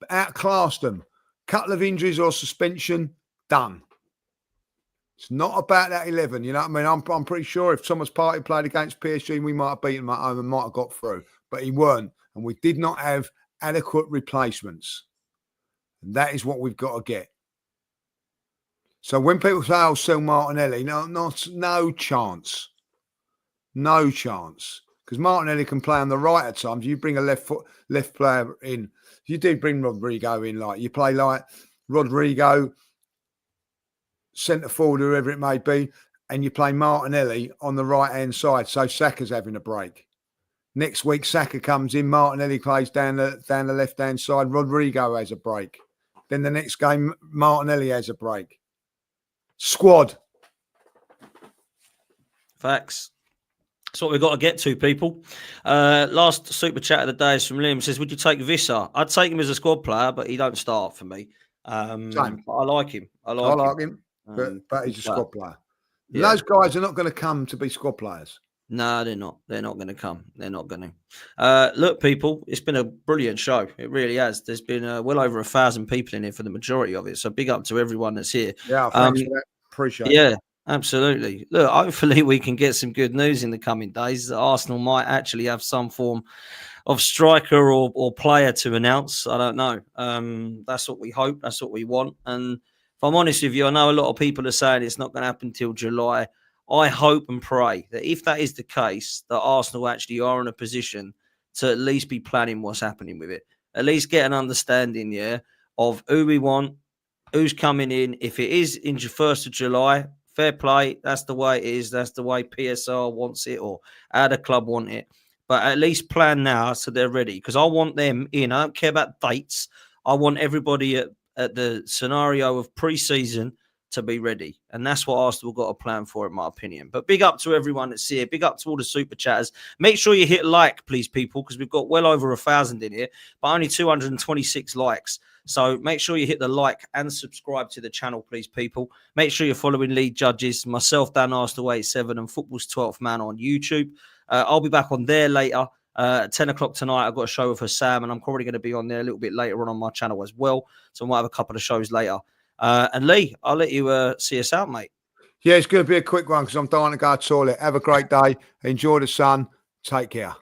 outclassed them. Couple of injuries or suspension, done. It's not about that 11. You know what I mean? I'm pretty sure if Thomas Partey played against PSG, we might have beaten him at home and might have got through, but he weren't, and we did not have adequate replacements. And that is what we've got to get. So when people say, "Oh, sell Martinelli," no chance. No chance. Because Martinelli can play on the right at times. You bring a left player in. You do bring Rodrigo in, like you play like Rodrigo, centre forward, whoever it may be, and you play Martinelli on the right-hand side. So Saka's having a break. Next week, Saka comes in, Martinelli plays down the left-hand side, Rodrigo has a break. Then the next game, Martinelli has a break. Squad. Facts. That's what we've got to get to, people. Last super chat of the day is from Liam. Says, would you take Visser? I'd take him as a squad player, but he don't start for me. Same. But I like him. I I like him, but he's a squad player. Yeah. Those guys are not going to come to be squad players. No, they're not. They're not going to come. They're not going to. Look, people, it's been a brilliant show. It really has. There's been well over 1,000 people in here for the majority of it. So big up to everyone that's here. Yeah, thanks for that. Appreciate it. Yeah, absolutely. Look, hopefully we can get some good news in the coming days. That Arsenal might actually have some form of striker or player to announce. I don't know. That's what we hope. That's what we want. And if I'm honest with you, I know a lot of people are saying it's not going to happen till July. I hope and pray that if that is the case, that Arsenal actually are in a position to at least be planning what's happening with it. At least get an understanding, of who we want, who's coming in. If it is in 1st of July, fair play. That's the way it is. That's the way PSR wants it or how the club want it. But at least plan now so they're ready. Because I want them in. I don't care about dates. I want everybody at the scenario of pre-season to be ready. And that's what Arsenal got a plan for, in my opinion. But big up to everyone that's here. Big up to all the super chatters. Make sure you hit like, please, people, because we've got well over 1,000 in here, but only 226 likes. So make sure you hit the like and subscribe to the channel, please, people. Make sure you're following Lead Judges, myself, Dan Arsenal87, and Football's 12th Man on YouTube. I'll be back on there later. 10 o'clock tonight, I've got a show with Sam, and I'm probably going to be on there a little bit later on my channel as well. So I might have a couple of shows later. And Lee, I'll let you see us out, mate. Yeah, it's going to be a quick one because I'm dying to go to the toilet. Have a great day. Enjoy the sun. Take care.